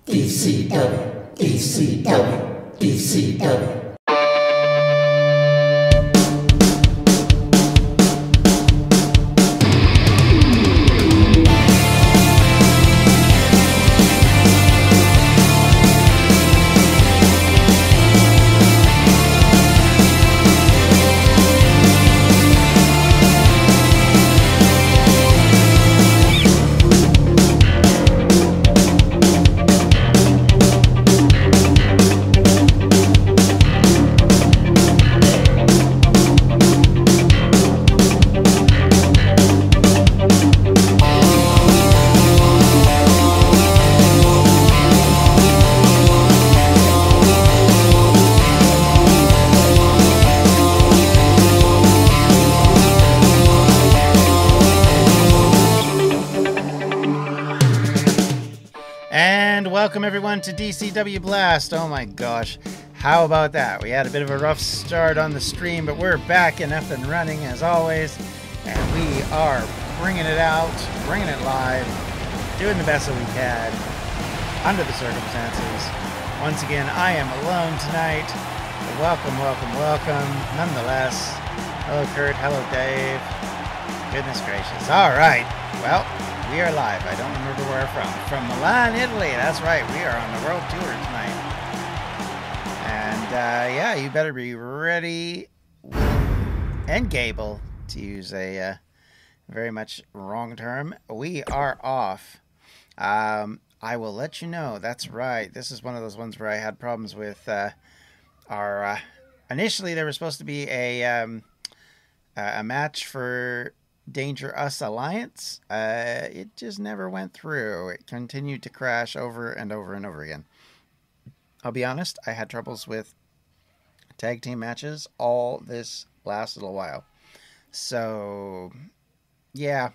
DCW, DCW, DCW. Welcome everyone to DCW Blast. Oh my gosh, how about that? We had a bit of a rough start on the stream, but we're back and up and running as always, and we are bringing it out, bringing it live, doing the best that we can under the circumstances. Once again, I am alone tonight. Welcome, welcome, welcome. Nonetheless, hello Kurt, hello Dave. Goodness gracious. All right, well, we are live. I don't remember where we're from. From Milan, Italy. That's right. We are on the world tour tonight. And yeah, you better be ready and able, to use a very much wrong term. We are off. I will let you know. That's right. This is one of those ones where I had problems with our... initially, there was supposed to be a match for Danger Us Alliance. It just never went through. It continued to crash over and over and over again. I'll be honest, I had troubles with tag team matches all this last little while. So, yeah.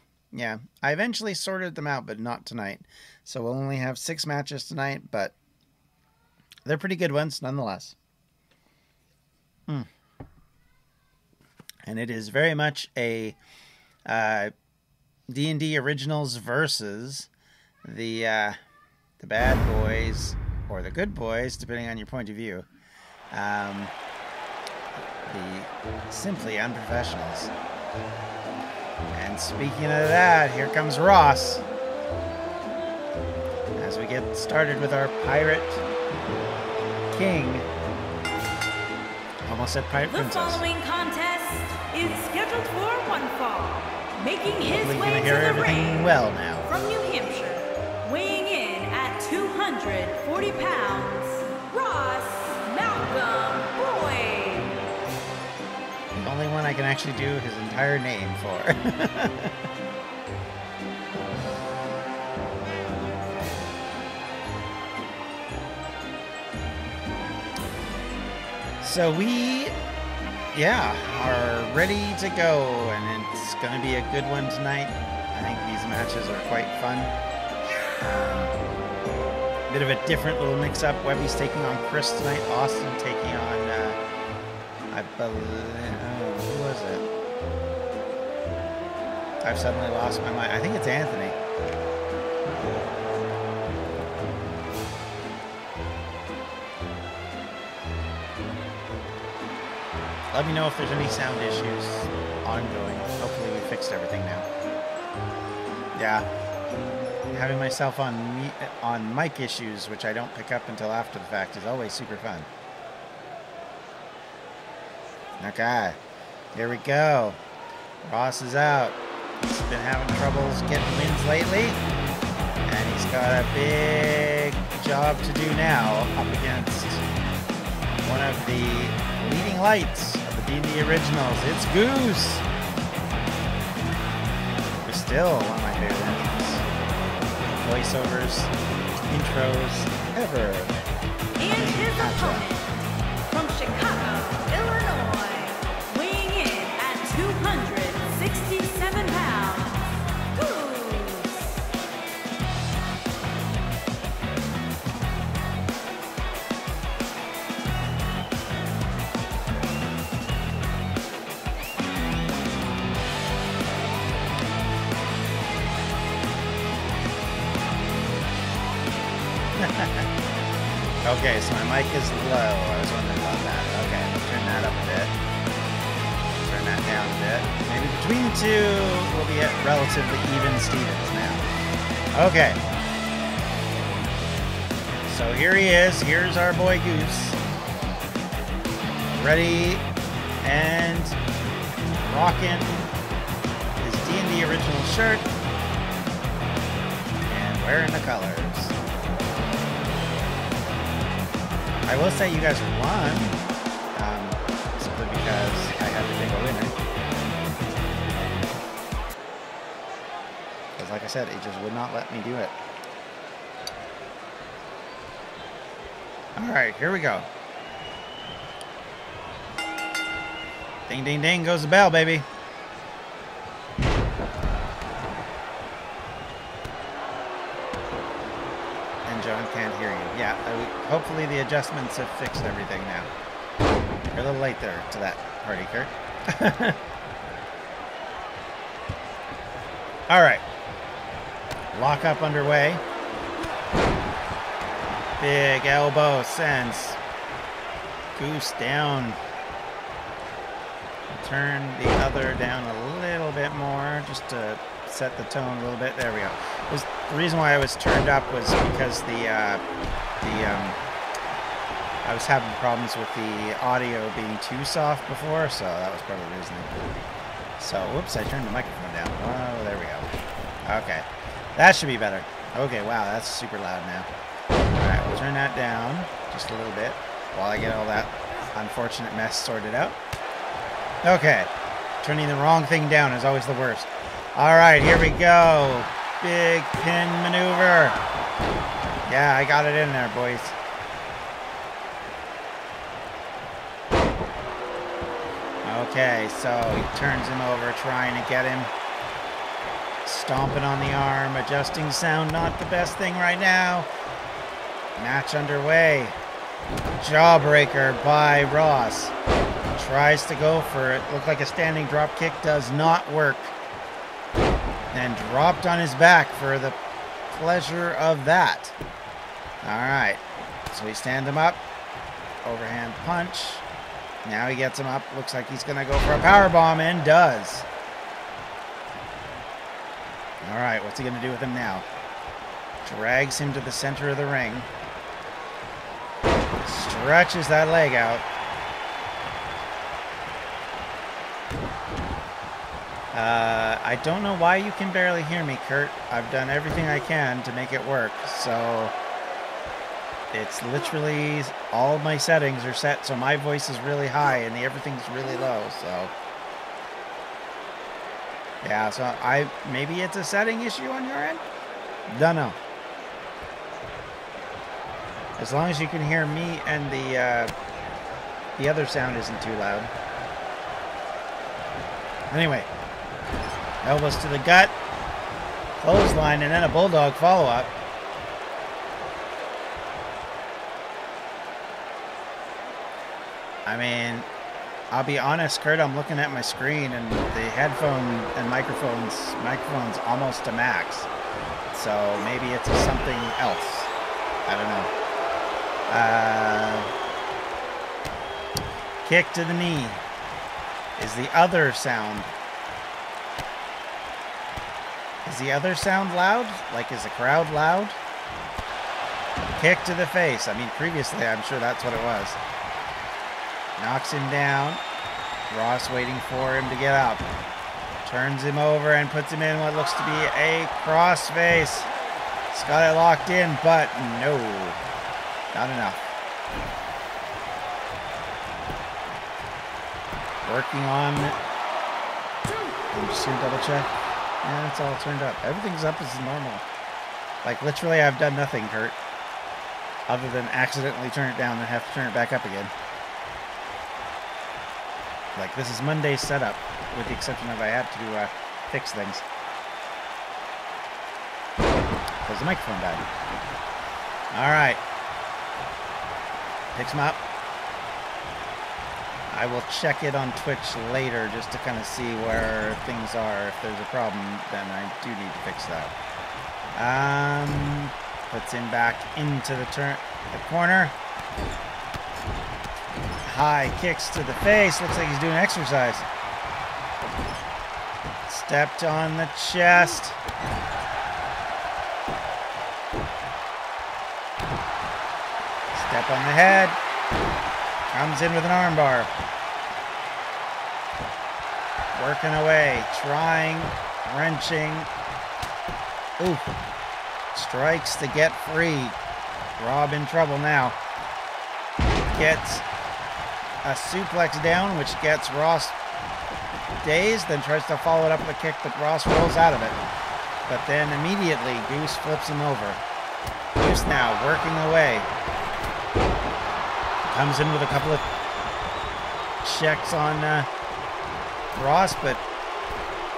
I eventually sorted them out, but not tonight. So we'll only have 6 matches tonight, but they're pretty good ones nonetheless. And it is very much a D&D Originals versus the bad boys or the good boys, depending on your point of view. The simply Unprofessionals. And speaking of that, here comes Ross as we get started with our Pirate King. Almost said Pirate Princess. The following contest is scheduled for one fall. Making his way to the ring well now. From New Hampshire, weighing in at 240 pounds, Ross Malcolm Boyd. The only one I can actually do his entire name for. So we, are ready to go, and it's going to be a good one tonight. I think these matches are quite fun. Bit of a different little mix-up. Webby's taking on Chris tonight. Austin taking on, I believe, who was it? I've suddenly lost my mind. I think it's Anthony. Let me know if there's any sound issues ongoing. Hopefully we fixed everything now. Yeah. Having myself on mic issues, which I don't pick up until after the fact, is always super fun. Okay. Here we go. Ross is out. He's been having troubles getting wins lately. And he's got a big job to do now up against one of the leading lights of the D&D Originals. It's Goose. It's still one of my favorite entries. Voiceovers, intros, ever. And his opponent from Chicago, Illinois, weighing in at 267 pounds, Goose. Okay, so my mic is low. I was wondering about that. Okay, I'll turn that up a bit. Turn that down a bit. Maybe between the two, we'll be at relatively even Stevens now. Okay. So here he is. Here's our boy Goose. Ready and rocking his D&D original shirt and wearing the colors. I will say you guys won, simply because I had to pick a winner. Because like I said, it just would not let me do it. Alright, here we go. Ding, ding, ding goes the bell, baby. And John can't hear you. Yeah, hopefully the adjustments have fixed everything now. You're a little late there to that party, Kurt. Alright. Lock up underway. Big elbow sends Goose down. Turn the other down a little bit more just to set the tone a little bit. There we go. The reason why I was turned up was because I was having problems with the audio being too soft before, so that was probably the reason. So, whoops, I turned the microphone down. Oh, there we go. Okay. That should be better. Okay, wow, that's super loud now. Alright, we'll turn that down just a little bit while I get all that unfortunate mess sorted out. Okay, turning the wrong thing down is always the worst. Alright, here we go. Big pin maneuver. Yeah, I got it in there, boys. Okay, so he turns him over, trying to get him. Stomping on the arm, adjusting sound, not the best thing right now. Match underway. Jawbreaker by Ross. Tries to go for it. Looked like a standing drop kick, does not work. And dropped on his back for the pleasure of that. Alright. So he stands him up. Overhand punch. Now he gets him up. Looks like he's going to go for a powerbomb and does. Alright, what's he going to do with him now? Drags him to the center of the ring. Stretches that leg out. I don't know why you can barely hear me, Kurt. I've done everything I can to make it work, so it's literally all my settings are set so my voice is really high and everything's really low, so yeah, so maybe it's a setting issue on your end? Don't know. As long as you can hear me and the other sound isn't too loud. Anyway, elbows to the gut, clothesline, and then a bulldog follow-up. I mean, I'll be honest, Kurt, I'm looking at my screen and the headphone and microphone's almost to max. So maybe it's something else. I don't know. Kick to the knee is the other sound. Is the other sound loud? Like, is the crowd loud? Kick to the face. I mean, previously, I'm sure that's what it was. Knocks him down. Ross waiting for him to get up. Turns him over and puts him in what looks to be a crossface. He's got it locked in, but no. Not enough. Working on... I'm just going to double check. Yeah, it's all turned up. Everything's up as normal. Like, literally, I've done nothing, Kurt. Other than accidentally turn it down and have to turn it back up again. Like, this is Monday's setup, with the exception of I had to fix things. Because the microphone died. Alright. Picks him up. I will check it on Twitch later just to kind of see where things are. If there's a problem, then I do need to fix that. Puts him back into the corner. High kicks to the face. Looks like he's doing exercise. Stepped on the chest. Step on the head. Comes in with an armbar. Working away. Trying. Wrenching. Ooh. Strikes to get free. Rob in trouble now. Gets a suplex down, which gets Ross dazed, then tries to follow it up with a kick, but Ross rolls out of it. But then immediately, Goose flips him over. Goose now working away. Comes in with a couple of checks on Ross, but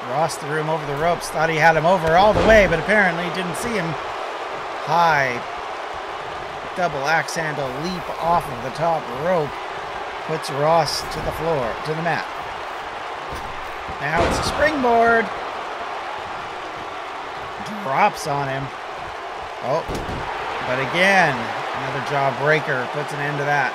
Ross threw him over the ropes. Thought he had him over all the way, but apparently didn't see him. High double axe handle leap off of the top rope. Puts Ross to the floor, to the mat. Now it's a springboard. Drops on him. Oh, but again, another jawbreaker puts an end to that.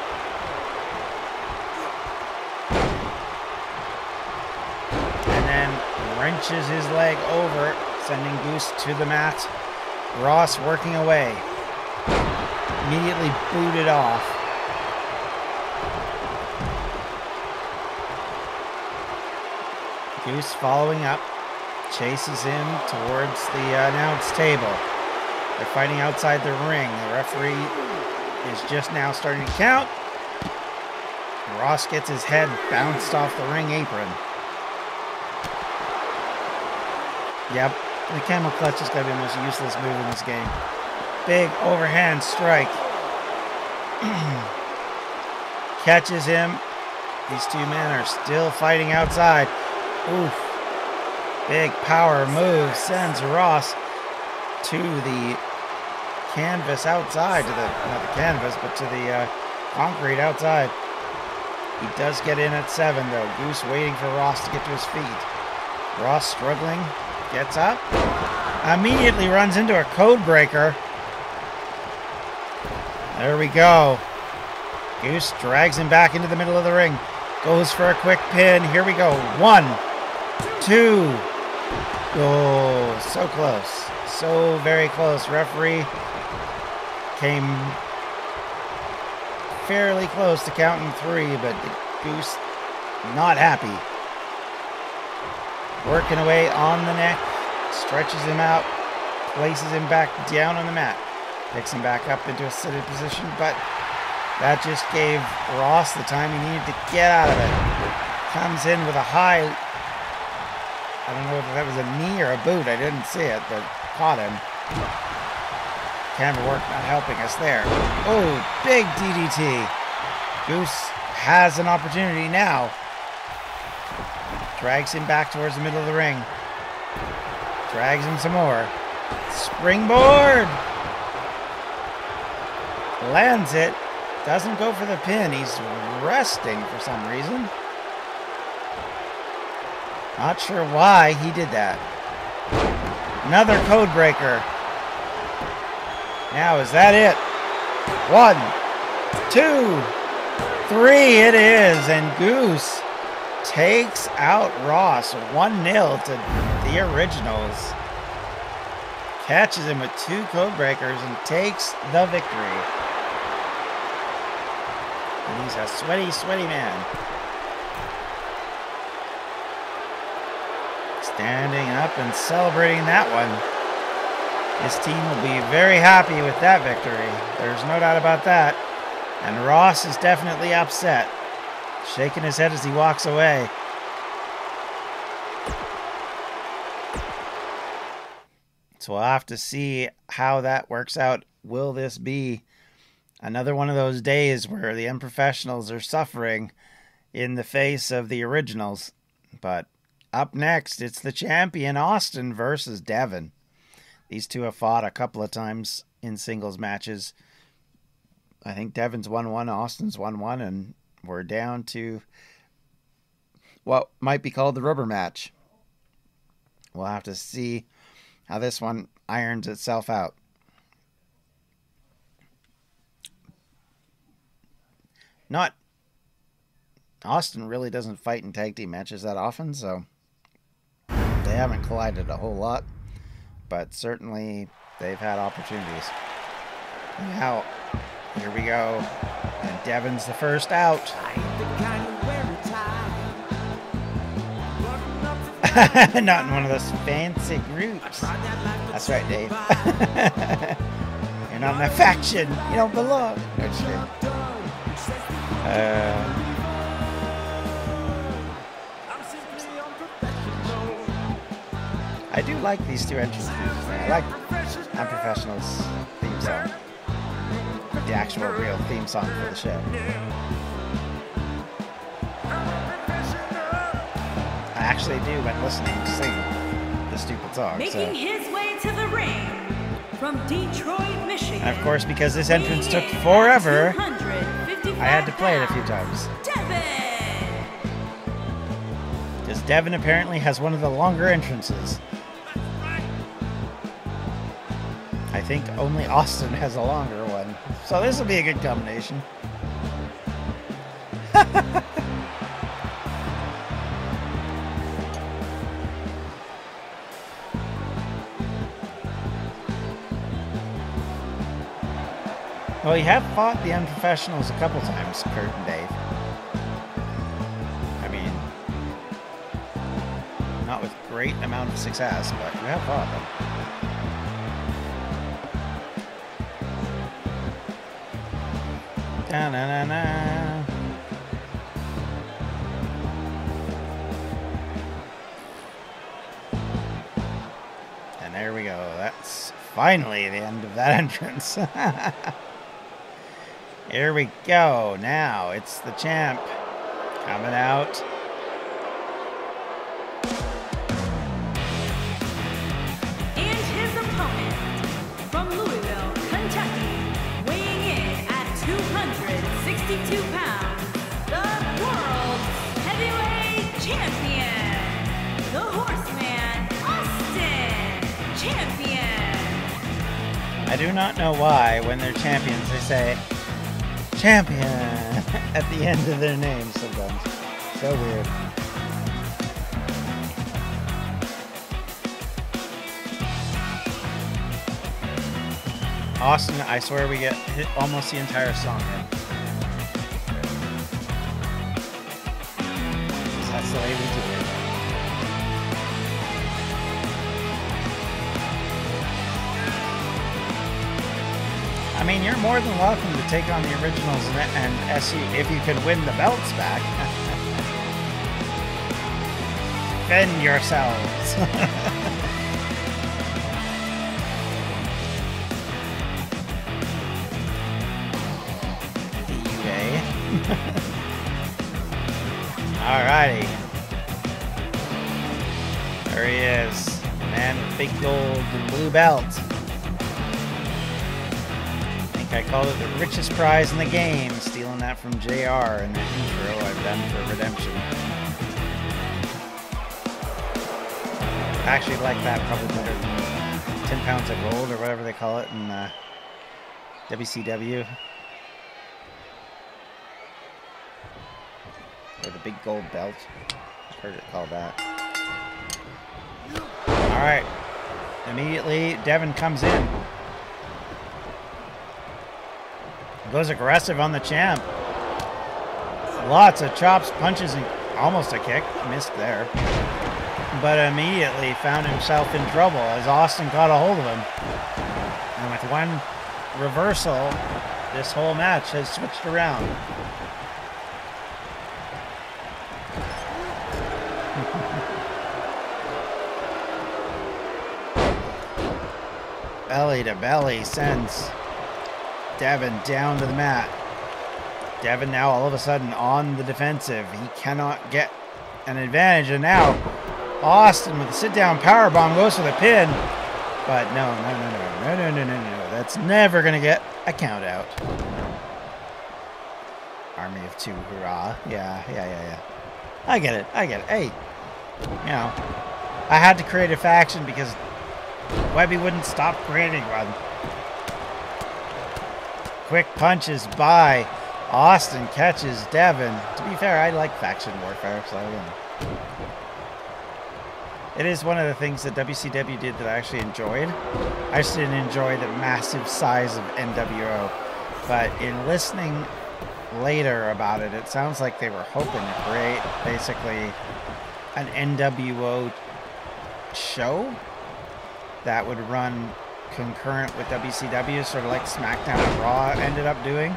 And then wrenches his leg over, sending Goose to the mat. Ross working away. Immediately booted off. Goose following up, chases him towards the announce table. They're fighting outside the ring. The referee is just now starting to count. Ross gets his head bounced off the ring apron. Yep, the camel clutch is going to be the most useless move in this game. Big overhand strike. Catches him. These two men are still fighting outside. Oof. Big power move sends Ross to the canvas outside. Not the canvas, but to the concrete outside. He does get in at 7, though. Goose waiting for Ross to get to his feet. Ross struggling. Gets up. Immediately runs into a code breaker. There we go. Goose drags him back into the middle of the ring. Goes for a quick pin. Here we go. 1, 2. Oh, so close. So very close. Referee came fairly close to counting 3, but Goose not happy. Working away on the neck. Stretches him out. Places him back down on the mat. Picks him back up into a seated position, but that just gave Ross the time he needed to get out of it. Comes in with a high, I don't know if that was a knee or a boot, I didn't see it, but caught him. Camera work not helping us there. Oh, big DDT. Goose has an opportunity now. Drags him back towards the middle of the ring. Drags him some more. Springboard! Lands it. Doesn't go for the pin. He's resting for some reason. Not sure why he did that. Another code breaker. Now, is that it? 1, 2, 3, it is. And Goose takes out Ross 1-0 to the Originals. Catches him with 2 code breakers and takes the victory. And he's a sweaty, sweaty man. Standing up and celebrating that one. His team will be very happy with that victory. There's no doubt about that. And Ross is definitely upset. Shaking his head as he walks away. So we'll have to see how that works out. Will this be another one of those days where the Unprofessionals are suffering in the face of the Originals? But up next, it's the champion Austin versus Devin. These two have fought a couple of times in singles matches. I think Devin's 1-1, Austin's 1-1, and we're down to what might be called the rubber match. We'll have to see how this one irons itself out. not... Austin really doesn't fight in tag team matches that often, so they haven't collided a whole lot, but certainly they've had opportunities. Now, here we go, and Devin's the first out. Not in one of those fancy groups. That's right, Dave. You're not in a faction. You don't belong. No shit. I do like these two entrances. I like Unprofessionals theme song. The actual real theme song for the show. I actually do when listening to sing the stupid song. Making his way to the ring from Detroit, Michigan. And of course, because this entrance took forever, I had to play it a few times. Devin! Because Devin apparently has one of the longer entrances. I think only Austin has a longer one. So this will be a good combination. Well, you have fought the Unprofessionals a couple times, Kurt and Dave. I mean, not with great amount of success, but you have fought them. Da-na-na-na. And there we go. That's finally the end of that entrance. Here we go. Now it's the champ coming out. And his opponent from Louisville, Kentucky, weighing in at 262 pounds, the world heavyweight champion, the Horseman, Austin Champion. I do not know why when they're champions they say champion at the end of their name sometimes. So weird. Austin, I swear we get hit almost the entire song in. That's the way we do it. I mean, you're more than welcome to take on the originals and SU if you can win the belts back. Defend yourselves. Okay. Alrighty. There he is. Man with big gold and blue belt. I called it the richest prize in the game, stealing that from JR in the intro I've done for Redemption. I actually like that probably better than 10 pounds of gold or whatever they call it in WCW. Or the big gold belt. I've heard it called that. Alright. Immediately, Devin comes in. Goes aggressive on the champ. Lots of chops, punches, and almost a kick. Missed there. But immediately found himself in trouble as Austin got a hold of him. And with one reversal, this whole match has switched around. Belly to belly sends Devin down to the mat. Devin now all of a sudden on the defensive. He cannot get an advantage. And now Austin with a sit-down powerbomb goes for the pin. But no. That's never going to get a count out. Army of two, hurrah. Yeah. I get it. Hey, you know, I had to create a faction because Webby wouldn't stop creating one. Quick punches by Austin catches Devin. To be fair, I like faction warfare, so you know. It is one of the things that WCW did that I actually enjoyed. I just didn't enjoy the massive size of NWO. But in listening later about it, it sounds like they were hoping to create basically an NWO show that would run concurrent with WCW, sort of like SmackDown and Raw ended up doing.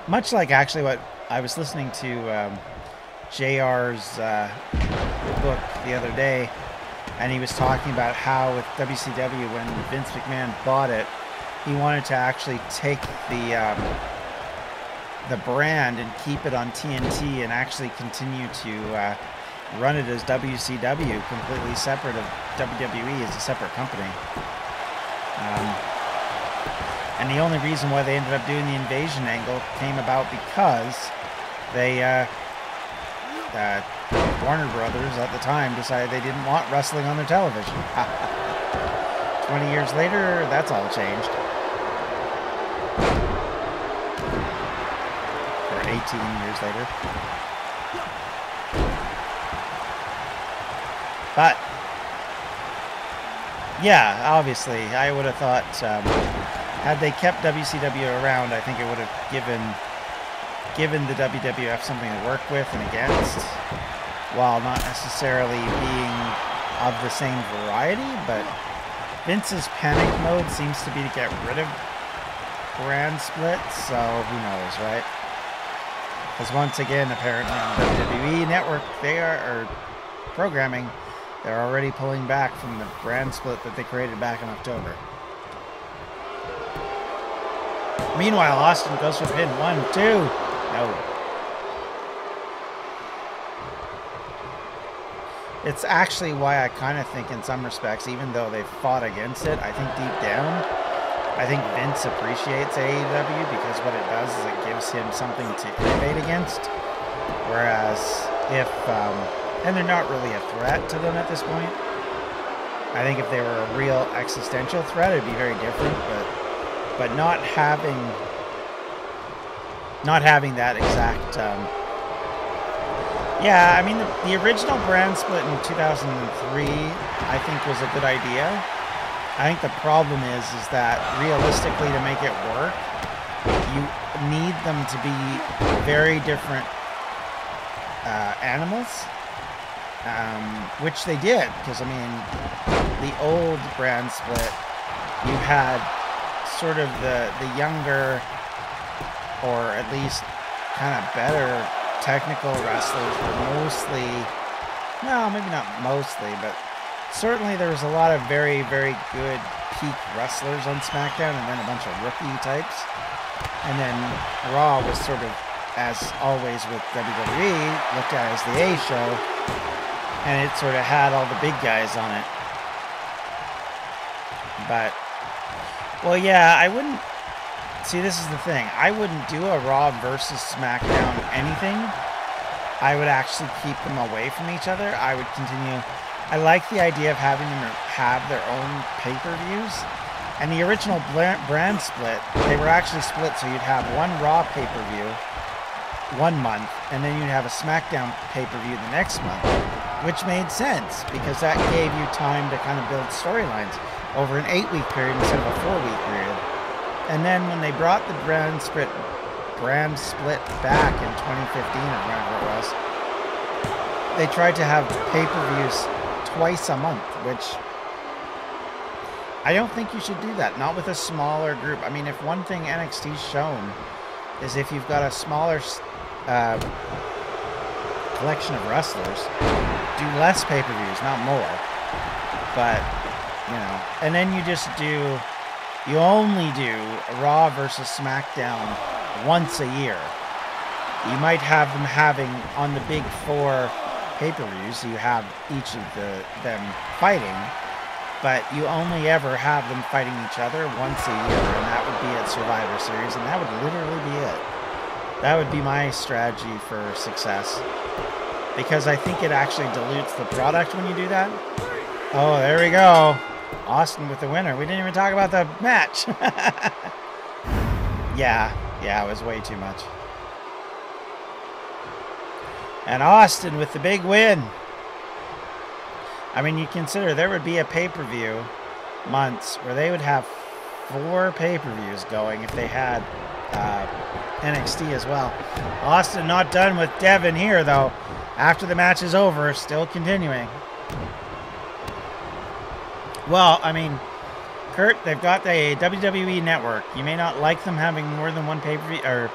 Much like actually what I was listening to JR's book the other day, and he was talking about how with WCW, when Vince McMahon bought it, he wanted to actually take the brand and keep it on TNT and actually continue to run it as WCW, completely separate of WWE as a separate company. And the only reason why they ended up doing the invasion angle came about because they, Warner Brothers at the time decided they didn't want wrestling on their television. 20 years later, that's all changed. Or 18 years later. But, yeah, obviously, I would have thought, had they kept WCW around, I think it would have given the WWF something to work with and against, while not necessarily being of the same variety. But Vince's panic mode seems to be to get rid of brand splits, so who knows, right? Because once again, apparently on the WWE Network, or programming, they're already pulling back from the brand split that they created back in October. Meanwhile, Austin goes for pin. 1, 2. No. It's actually why I kind of think in some respects, even though they've fought against it, I think deep down, I think Vince appreciates AEW because what it does is it gives him something to innovate against. Whereas if, and they're not really a threat to them at this point. I think if they were a real existential threat, it'd be very different, but not having that exact, yeah, I mean, the original brand split in 2003, I think was a good idea. I think the problem is that realistically, to make it work, you need them to be very different animals, which they did, because I mean, the old brand split, you had sort of the younger, or at least kind of better technical wrestlers were mostly, well, maybe not mostly, but certainly there was a lot of very, very good peak wrestlers on SmackDown, and then a bunch of rookie types. And then Raw was sort of, as always with WWE, looked at as the A show, and it sort of had all the big guys on it. But, well, yeah, I wouldn't, see, this is the thing. I wouldn't do a Raw versus SmackDown anything. I would actually keep them away from each other. I would continue. I like the idea of having them have their own pay-per-views. And the original brand split, they were actually split, so you'd have one Raw pay-per-view 1 month, and then you'd have a SmackDown pay-per-view the next month, which made sense, because that gave you time to kind of build storylines over an 8-week period instead of a 4-week period. And then when they brought the brand split back in 2015 or whatever it was, they tried to have pay-per-views twice a month, which I don't think you should do that. Not with a smaller group. I mean, if one thing NXT's shown is if you've got a smaller collection of wrestlers, do less pay-per-views, not more. But, you know, and then you only do Raw versus SmackDown once a year. You might have them having on the big 4 pay-per-views, you have each of them fighting, but you only ever have them fighting each other once a year, and that would be at Survivor Series, and that would literally be it. That would be my strategy for success, because I think it actually dilutes the product when you do that. Oh, there we go. Austin with the winner. We didn't even talk about the match. Yeah. Yeah, it was way too much. And Austin with the big win. I mean, you consider there would be a pay-per-view months where they would have 4 pay-per-views going if they had NXT as well. Austin not done with Devin here, though. After the match is over, still continuing. Well, I mean, Kurt, they've got the WWE Network. You may not like them having more than one pay-per-view, or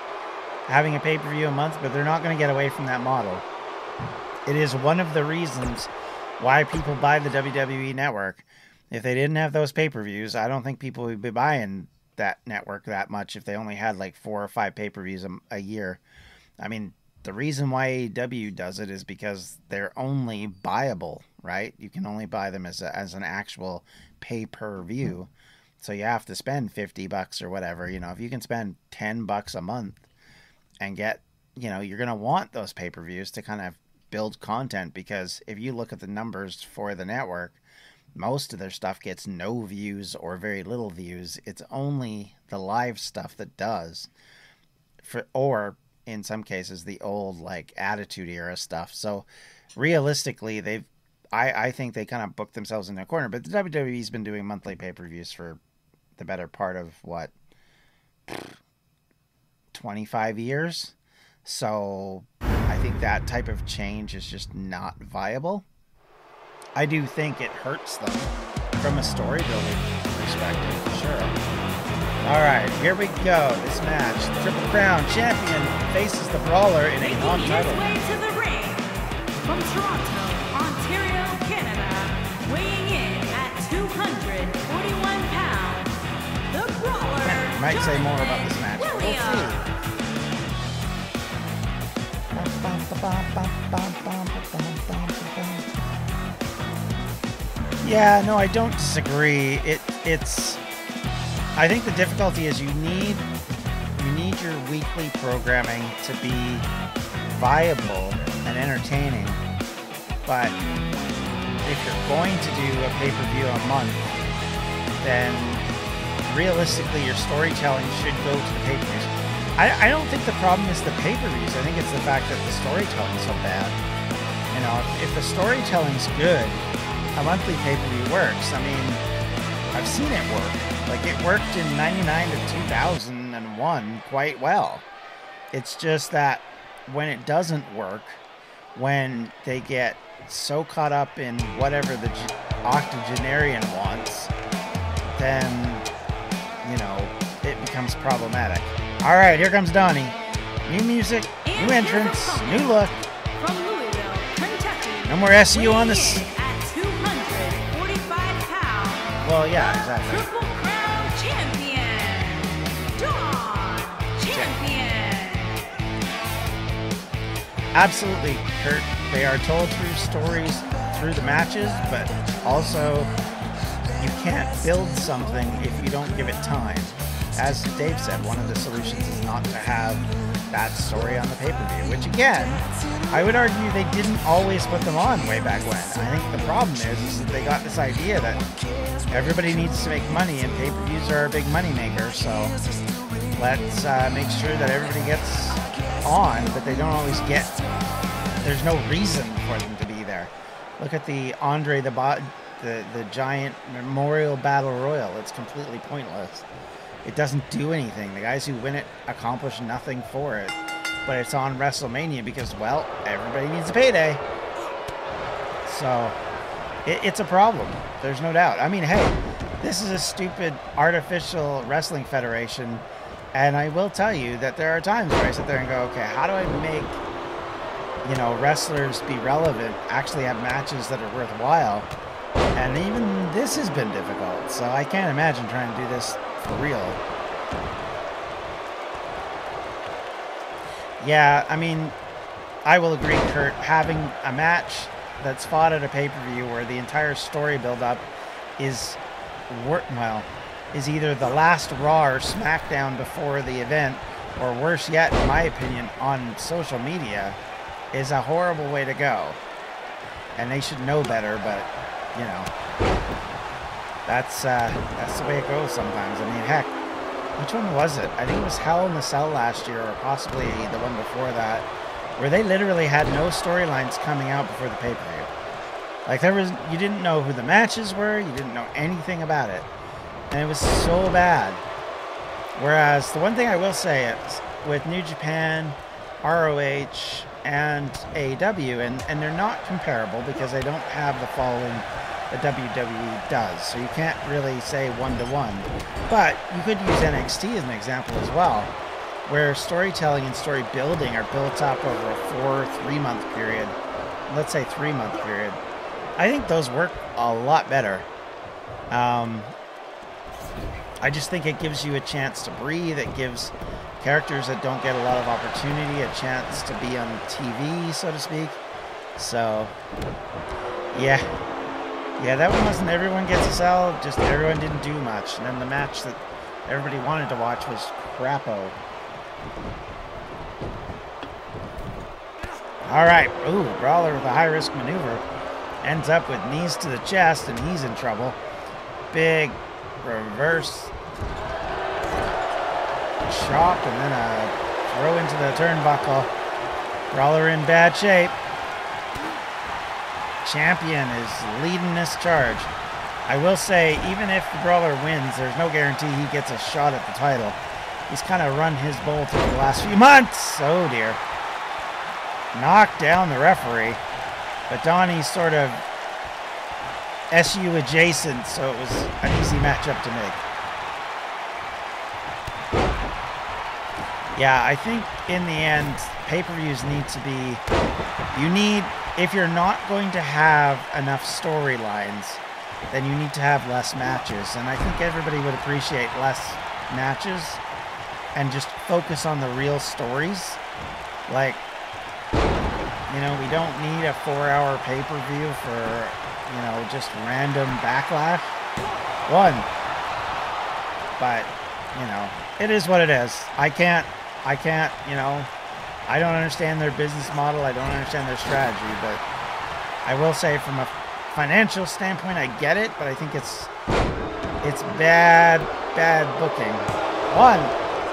having a pay-per-view a month, but they're not going to get away from that model. It is one of the reasons why people buy the WWE Network. If they didn't have those pay-per-views, I don't think people would be buying that network that much if they only had like 4 or 5 pay-per-views a year. I mean, the reason why AEW does it is because they're only buyable, right? You can only buy them as an actual pay-per-view. So you have to spend $50 or whatever. You know, if you can spend $10 a month and get, you know, you're going to want those pay-per-views to kind of build content, because if you look at the numbers for the network, most of their stuff gets no views or very little views. It's only the live stuff that does, or in some cases the old like Attitude Era stuff. So realistically, I think they kind of booked themselves in their corner. But the WWE's been doing monthly pay-per-views for the better part of what, 25 years. So I think that type of change is just not viable. I do think it hurts them from a story building perspective, sure. All right, here we go. This match, the Triple Crown champion faces the Brawler in a non-title match. Making his way to the ring from Toronto, Ontario, Canada, weighing in at 241 pounds, the Brawler. You might say more about this match. We'll see. Yeah, no, I don't disagree. It's. I think the difficulty is you need your weekly programming to be viable and entertaining. But if you're going to do a pay-per-view a month, then realistically your storytelling should go to the pay-per-views. I don't think the problem is the pay-per-views. I think it's the fact that the storytelling's so bad. You know, if the storytelling's good, a monthly pay-per-view works. I mean, I've seen it work. Like, it worked in 99 to 2001 quite well. It's just that when it doesn't work, when they get so caught up in whatever the octogenarian wants, then, you know, it becomes problematic. All right, here comes Donnie. New music, new entrance, new look. From Louisville, Kentucky. No more SU on this. At 245 pounds. Well, yeah, exactly. Triple Crown champion, champion. Absolutely, Kurt. They are told through stories through the matches, but also you can't build something if you don't give it time. As Dave said, one of the solutions is not to have that story on the pay-per-view, which again, I would argue they didn't always put them on way back when. I think the problem is that they got this idea that everybody needs to make money and pay-per-views are a big money maker, so let's make sure that everybody gets on, but they don't always get, there's no reason for them to be there. Look at the Andre the Giant Memorial Battle Royal. It's completely pointless. It doesn't do anything. The guys who win it accomplish nothing for it. But it's on WrestleMania because, well, everybody needs a payday. So, it's a problem. There's no doubt. I mean, hey, this is a stupid artificial wrestling federation. And I will tell you that there are times where I sit there and go, okay, how do I make, you know, wrestlers be relevant, actually have matches that are worthwhile? And even this has been difficult. So I can't imagine trying to do this for real. Yeah, I mean, I will agree, Kurt. Having a match that's fought at a pay-per-view where the entire story build-up is, is either the last Raw or SmackDown before the event, or worse yet, in my opinion, on social media, is a horrible way to go. And they should know better, but, you know, that's the way it goes sometimes. I mean, heck, which one was it? I think it was Hell in the Cell last year, or possibly the one before that, where they literally had no storylines coming out before the pay-per-view. Like, you didn't know who the matches were, you didn't know anything about it. And it was so bad. Whereas, the one thing I will say is, with New Japan, ROH, and AEW, and they're not comparable because they don't have the following that WWE does, so you can't really say one-to-one. But you could use NXT as an example as well, where storytelling and story building are built up over a 3-month period. Let's say 3-month period. I think those work a lot better. I just think it gives you a chance to breathe. It gives characters that don't get a lot of opportunity a chance to be on TV, so to speak. So, yeah. Yeah, that one wasn't everyone gets a sell, just everyone didn't do much. And then the match that everybody wanted to watch was crapo. Alright, ooh, Brawler with a high-risk maneuver. Ends up with knees to the chest, and he's in trouble. Big reverse chop, and then a throw into the turnbuckle. Brawler in bad shape. Champion is leading this charge. I will say, even if the Brawler wins, there's no guarantee he gets a shot at the title. He's kind of run his bolt over the last few months. Oh dear. Knocked down the referee. But Donnie's sort of SU adjacent, so it was an easy matchup to make. Yeah, I think in the end, pay-per-views need to be... if you're not going to have enough storylines, then you need to have less matches. And I think everybody would appreciate less matches and just focus on the real stories. Like, you know, we don't need a 4-hour pay-per-view for, you know, just random backlash. But, you know, it is what it is. I can't, you know, I don't understand their business model. I don't understand their strategy, but I will say from a financial standpoint, I get it, but I think it's bad booking.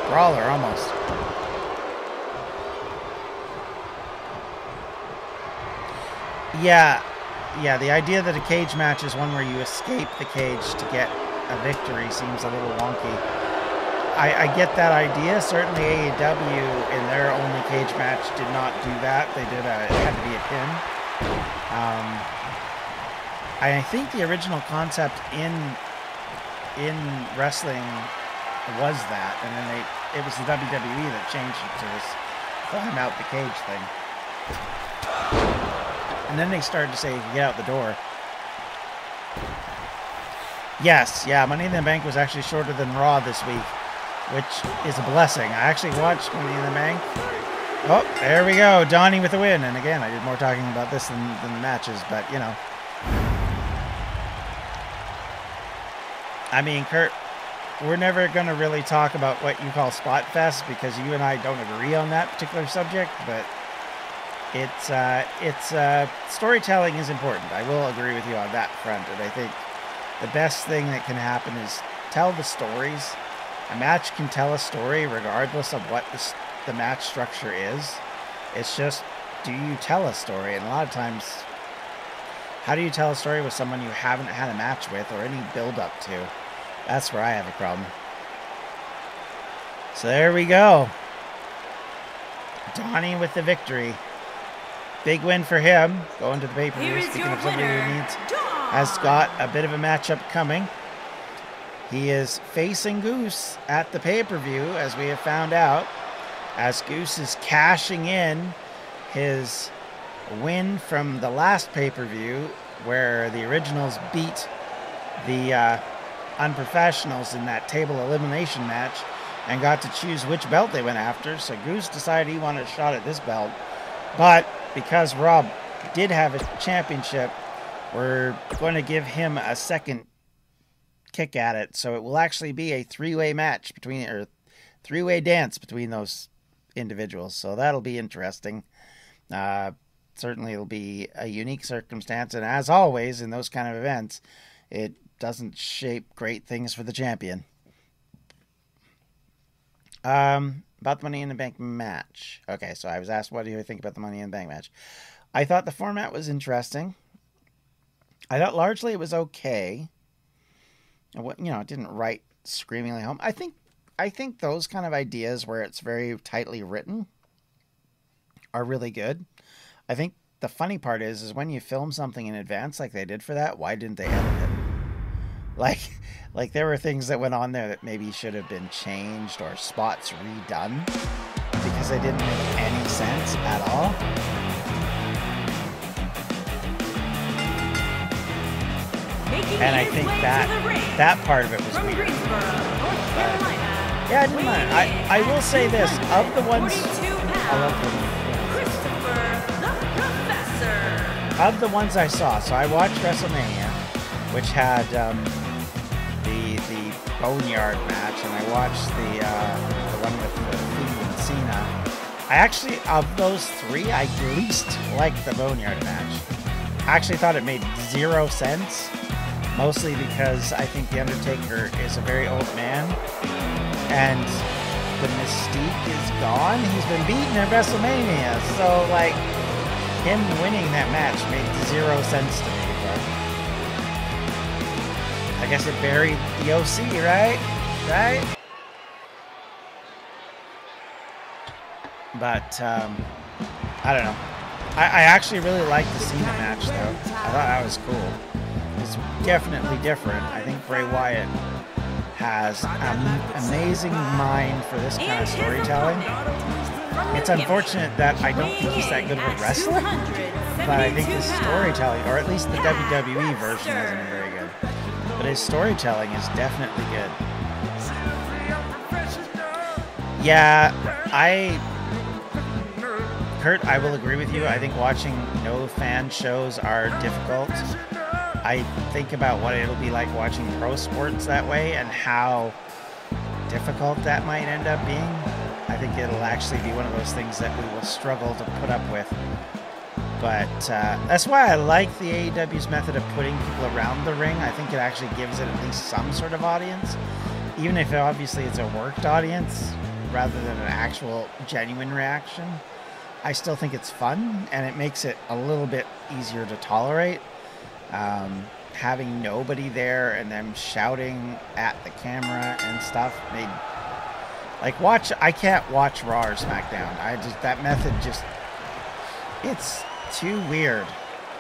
Brawler, almost. Yeah, the idea that a cage match is one where you escape the cage to get a victory seems a little wonky. I get that idea. Certainly AEW in their only cage match did not do that. It had to be a pin. I think the original concept in wrestling was that, and then it was the WWE that changed it to this climb out the cage thing. And then they started to say, get out the door. Yes, yeah, Money in the Bank was actually shorter than Raw this week, which is a blessing. I actually watched Money in the Bank. Oh, there we go. Donnie with the win. And again, I did more talking about this than the matches, but, you know. I mean, Kurt, we're never going to really talk about what you call Spot Fest because you and I don't agree on that particular subject, but storytelling is important. I will agree with you on that front, and I think the best thing that can happen is tell the stories. A match can tell a story regardless of what the match structure is. It's just, do you tell a story? And a lot of times, how do you tell a story with someone you haven't had a match with or any build-up to? That's where I have a problem. So there we go. Donnie with the victory. Big win for him. Going to the pay-per-view. Speaking of somebody who has got a bit of a matchup coming. He is facing Goose at the pay-per-view, as we have found out, as Goose is cashing in his win from the last pay-per-view, where the Originals beat the Unprofessionals in that table elimination match and got to choose which belt they went after. So Goose decided he wanted a shot at this belt. But because Rob did have a championship, we're going to give him a second kick at it. So it will actually be a three-way match three-way dance between those individuals. So that'll be interesting. Certainly it'll be a unique circumstance. And as always, in those kind of events, it doesn't shape great things for the champion. About the Money in the Bank match. Okay, so I was asked, what do you think about the Money in the Bank match? I thought the format was interesting. I thought largely it was okay. You know, it didn't write screamingly home. I think those kind of ideas where it's very tightly written are really good. I think the funny part is when you film something in advance like they did for that, why didn't they edit it? Like there were things that went on there that maybe should have been changed or spots redone because they didn't make any sense at all. And I think that part of it was weird. Yeah, I didn't mind. I will say this, of the ones of the ones I saw, so I watched WrestleMania, which had the Boneyard match, and I watched the one with the Fiend and Cena. I actually, of those three, I least liked the Boneyard match. I actually thought it made zero sense. Mostly because I think The Undertaker is a very old man, and the mystique is gone. He's been beaten at WrestleMania, so like him winning that match made zero sense to me. But I guess it buried the OC, right? Right? But I don't know. I actually really liked the Cena match, though. I thought that was cool. It's definitely different. I think Bray Wyatt has an amazing mind for this kind of storytelling. It's unfortunate that I don't think he's that good of a wrestler, but I think his storytelling, or at least the WWE version, hasn't been very good. But his storytelling is definitely good. Yeah, Kurt, I will agree with you. I think watching no fan shows are difficult. I think about what it'll be like watching pro sports that way and how difficult that might end up being. I think it'll actually be one of those things that we will struggle to put up with. But that's why I like the AEW's method of putting people around the ring. I think it actually gives it at least some sort of audience, even if obviously it's a worked audience rather than an actual genuine reaction. I still think it's fun, and it makes it a little bit easier to tolerate. Having nobody there and them shouting at the camera and stuff made, like, I can't watch Raw or SmackDown. That method just, it's too weird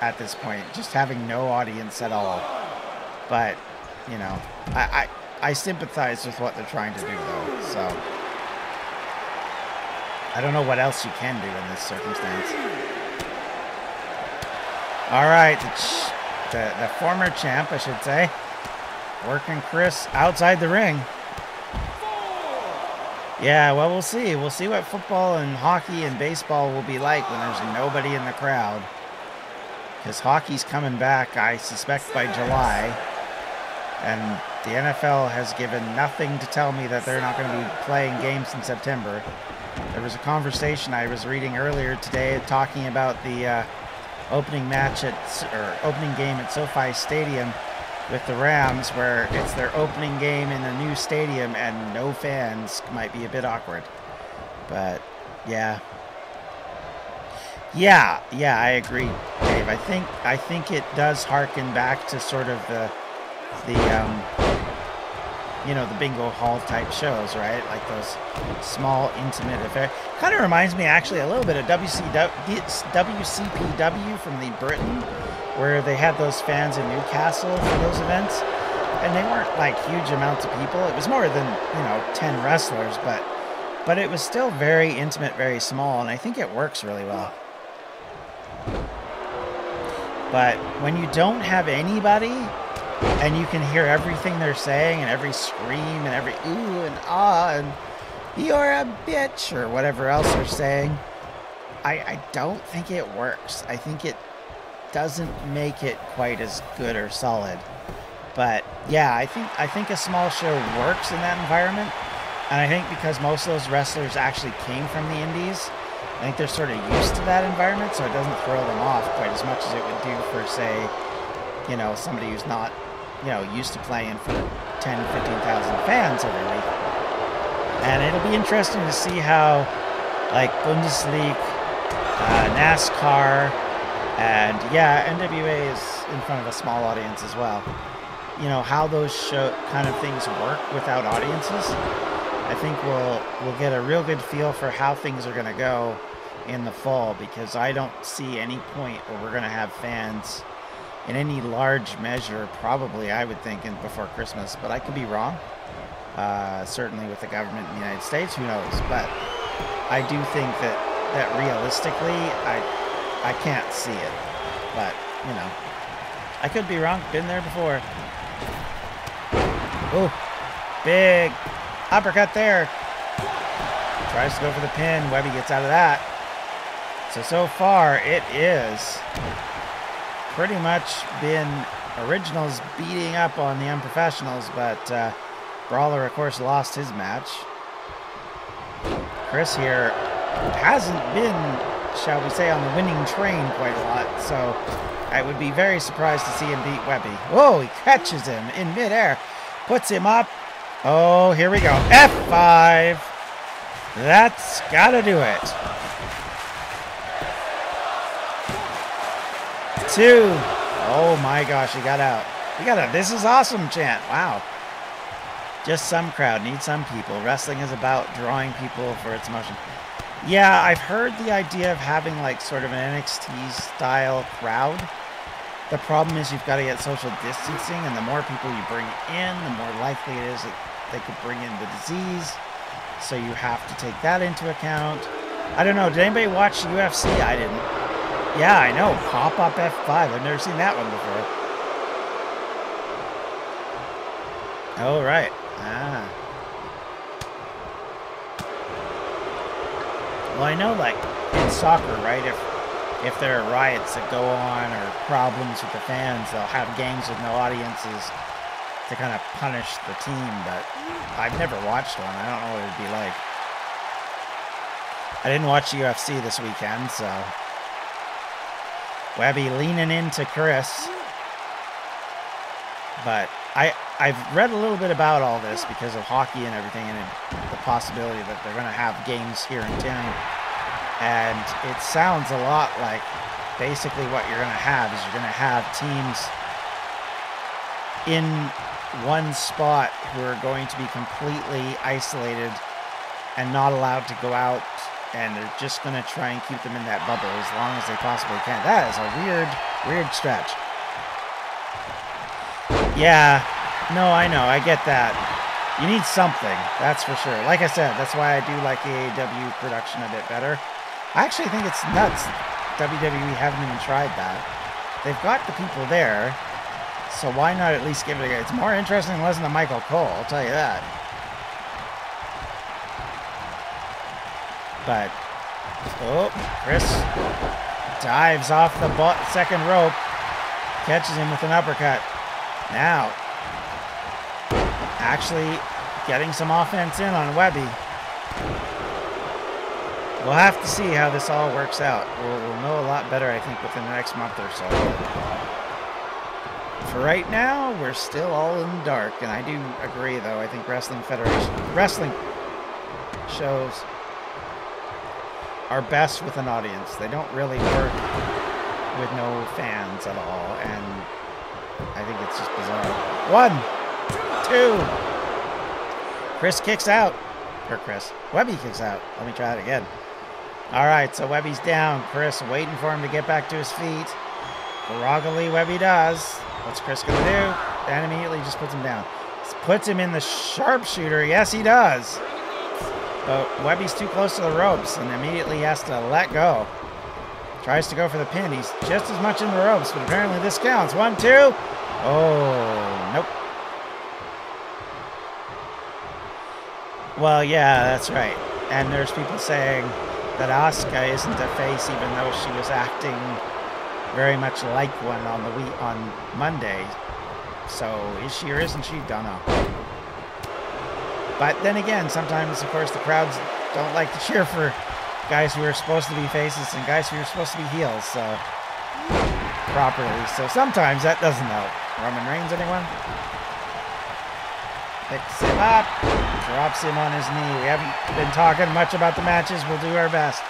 at this point, just having no audience at all. But, you know, I sympathize with what they're trying to do, though, so I don't know what else you can do in this circumstance. All right, the former champ, I should say, working Chris outside the ring. Yeah, well, we'll see. We'll see what football and hockey and baseball will be like when there's nobody in the crowd. Because hockey's coming back, I suspect, by July. And the NFL has given nothing to tell me that they're not going to be playing games in September. There was a conversation I was reading earlier today talking about the opening game at SoFi Stadium with the Rams, where it's their opening game in a new stadium and no fans. Might be a bit awkward. But yeah, I agree, Dave. I think it does harken back to sort of the you know, the bingo hall type shows, right? Like those small, intimate affairs. Kind of reminds me actually a little bit of WCPW from the Britain, where they had those fans in Newcastle for those events. And they weren't like huge amounts of people. It was more than, 10 wrestlers, but it was still very intimate, very small, and I think it works really well. But when you don't have anybody, and you can hear everything they're saying, and every scream, and every ooh and ah, and you're a bitch, or whatever else they're saying, I don't think it works. I think it doesn't make it quite as good or solid. But yeah, I think a small show works in that environment, and I think because most of those wrestlers actually came from the indies, I think they're sort of used to that environment, so it doesn't throw them off quite as much as it would do for, say, somebody who's not, used to playing for 10, 15,000 fans every week. And it'll be interesting to see how, like, Bundesliga, NASCAR, and yeah, NWA is in front of a small audience as well. You know, how those kind of things work without audiences. I think we'll get a real good feel for how things are going to go in the fall, because I don't see any point where we're going to have fans in any large measure, probably, I would think, before Christmas, but I could be wrong. Certainly with the government in the United States, who knows? But I do think that realistically, I can't see it. But, you know, I could be wrong. Been there before. Oh, big uppercut there. Tries to go for the pin. Webby gets out of that. So far, it is pretty much been Originals beating up on the Unprofessionals, but Brawler, of course, lost his match. Chris here hasn't been, shall we say, on the winning train quite a lot, so I would be very surprised to see him beat Webby. Whoa, he catches him in midair, puts him up. Oh, here we go. F5. That's gotta do it. 2. Oh my gosh, he got out. We got a "This is awesome" chant. Wow. Just some crowd needs some people. Wrestling is about drawing people for its motion. Yeah, I've heard the idea of having like sort of an NXT style crowd. The problem is you've got to get social distancing, and the more people you bring in, the more likely it is that they could bring in the disease. So you have to take that into account. I don't know. Did anybody watch UFC? I didn't. Yeah, I know. Pop-up F5. I've never seen that one before. Oh, right. Ah. Well, I know, like, in soccer, right, if there are riots that go on or problems with the fans, they'll have games with no audiences to kind of punish the team, but I've never watched one. I don't know what it'd be like. I didn't watch UFC this weekend, so... Webby leaning into Chris. But I've read a little bit about all this because of hockey and everything, and the possibility that they're going to have games here in town. And it sounds a lot like basically what you're going to have is you're going to have teams in one spot who are going to be completely isolated and not allowed to go out, and they're just going to try and keep them in that bubble as long as they possibly can. That is a weird stretch. Yeah, no, I know, I get that. You need something, that's for sure. Like I said, that's why I do like the AEW production a bit better. I actually think it's nuts WWE haven't even tried that. They've got the people there, so why not at least give it a go? It's more interesting than listening to Michael Cole, I'll tell you that. But, oh, Chris dives off the second rope, catches him with an uppercut. Now, actually getting some offense in on Webby. We'll have to see how this all works out. We'll know a lot better, I think, within the next month or so. For right now, we're still all in the dark, and I do agree, though. I think wrestling shows are best with an audience. They don't really work with no fans at all, and I think it's just bizarre. 1, 2. Chris kicks out. Or Webby kicks out. Let me try it again. Alright, so Webby's down. Chris waiting for him to get back to his feet. Groggily Webby does. What's Chris going to do? And immediately just puts him down. Puts him in the sharpshooter. Yes, he does. But Webby's too close to the ropes, and immediately he has to let go. Tries to go for the pin. He's just as much in the ropes, but apparently this counts. 1, 2. Oh, nope. Well, yeah, that's right. And there's people saying that Asuka isn't a face, even though she was acting very much like one on Monday. So is she or isn't she? Don't know. But then again, sometimes, of course, the crowds don't like to cheer for guys who are supposed to be faces and guys who are supposed to be heels, so properly. So sometimes that doesn't help. Roman Reigns, anyone? Picks him up. Drops him on his knee. We haven't been talking much about the matches. We'll do our best.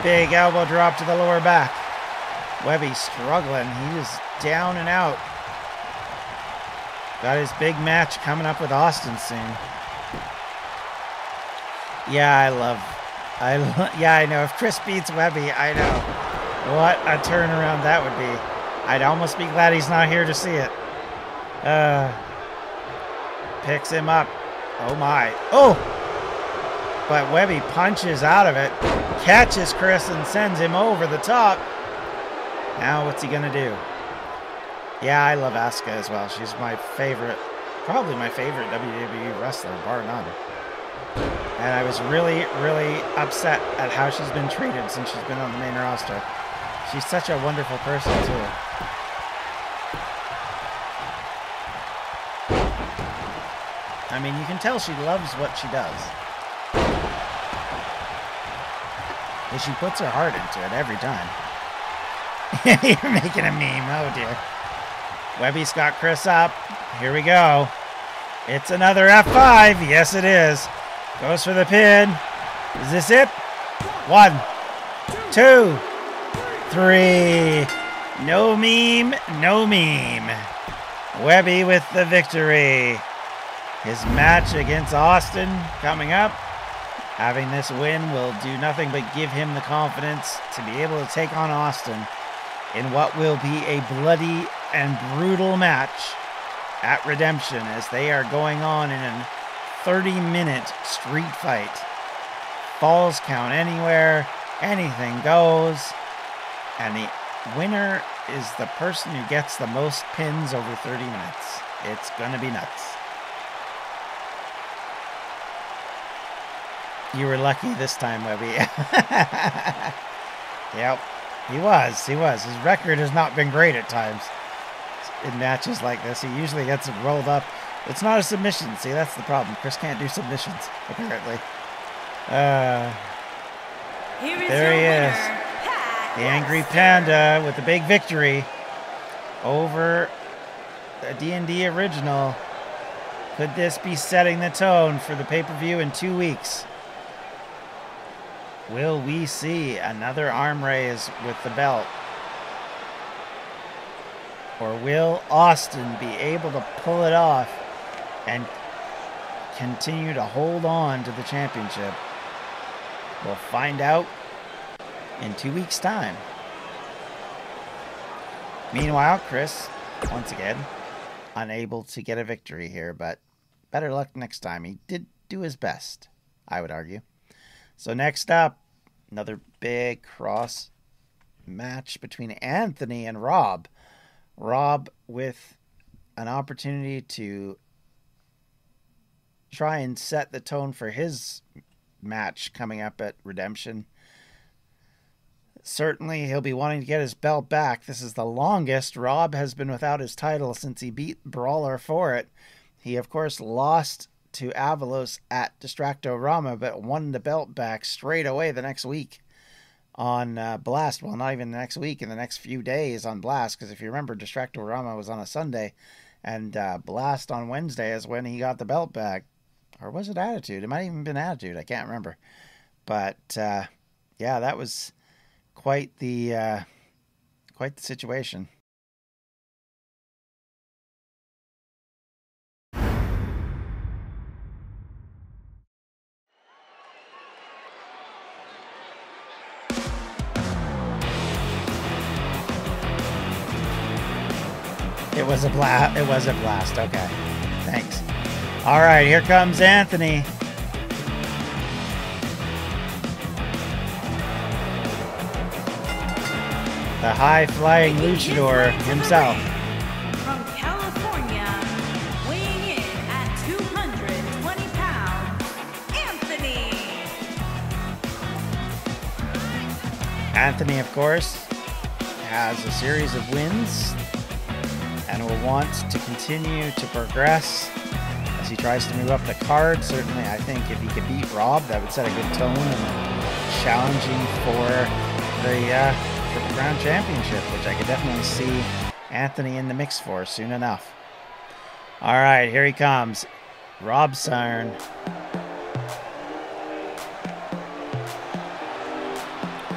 Big elbow drop to the lower back. Webby struggling. He is down and out. Got his big match coming up with Austin soon. Yeah, I know. If Chris beats Webby, I know. What a turnaround that would be. I'd almost be glad he's not here to see it. Picks him up. Oh my. Oh! But Webby punches out of it. Catches Chris and sends him over the top. Now what's he going to do? Yeah, I love Asuka as well. She's my favorite, probably my favorite WWE wrestler, bar none. And I was really, really upset at how she's been treated since she's been on the main roster. She's such a wonderful person, too. I mean, you can tell she loves what she does. And she puts her heart into it every time. You're making a meme. Oh, dear. Webby's got Chris up. Here we go. It's another F5. Yes, it is. Goes for the pin. Is this it? 1, 2, 3. No meme, no meme. Webby with the victory. His match against Austin coming up. Having this win will do nothing but give him the confidence to be able to take on Austin in what will be a bloody and brutal match at Redemption as they are going on in a 30-minute street fight. Falls count anywhere, anything goes, and the winner is the person who gets the most pins over 30 minutes. It's gonna be nuts. You were lucky this time, Webby. Yep, he was. His record has not been great at times in matches like this. He usually gets it rolled up. It's not a submission. See, that's the problem. Chris can't do submissions, apparently. There he is. The Angry Panda with the big victory over the D&D original. Could this be setting the tone for the pay-per-view in 2 weeks? Will we see another arm raise with the belt? Or will Austin be able to pull it off and continue to hold on to the championship? We'll find out in 2 weeks' time. Meanwhile, Chris, once again, unable to get a victory here, but better luck next time. He did do his best, I would argue. So next up, another big cross match between Anthony and Rob. Rob with an opportunity to try and set the tone for his match coming up at Redemption. Certainly he'll be wanting to get his belt back. This is the longest Rob has been without his title since he beat Brawler for it. He, of course, lost to Avalos at Distracto-Rama, but won the belt back straight away the next week on Blast. Well, not even the next week, in the next few days on Blast, because if you remember, Distracto-Rama was on a Sunday, and Blast on Wednesday is when he got the belt back. Or was it Attitude? It might have even been Attitude. I can't remember. But, yeah, that was quite the situation. It was a blast. It was a blast. Okay. Thanks. All right, here comes Anthony. The high-flying luchador himself. From California, weighing in at 220 pounds, Anthony. Anthony, of course, has a series of wins and will want to continue to progress as he tries to move up the card. Certainly, I think if he could beat Rob, that would set a good tone and challenging for the Triple Crown Championship, which I could definitely see Anthony in the mix for soon enough. All right, here he comes. Rob Siren.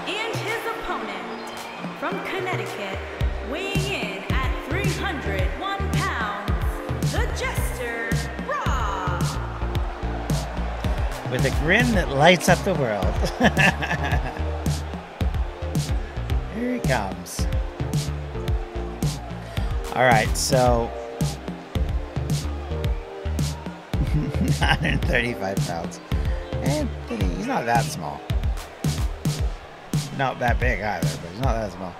And his opponent from Connecticut, weighing in at 301 pounds, the Jester, Rob. With a grin that lights up the world. Here he comes. All right, so 135 pounds. Anthony, he's not that small. Not that big either, but he's not that small.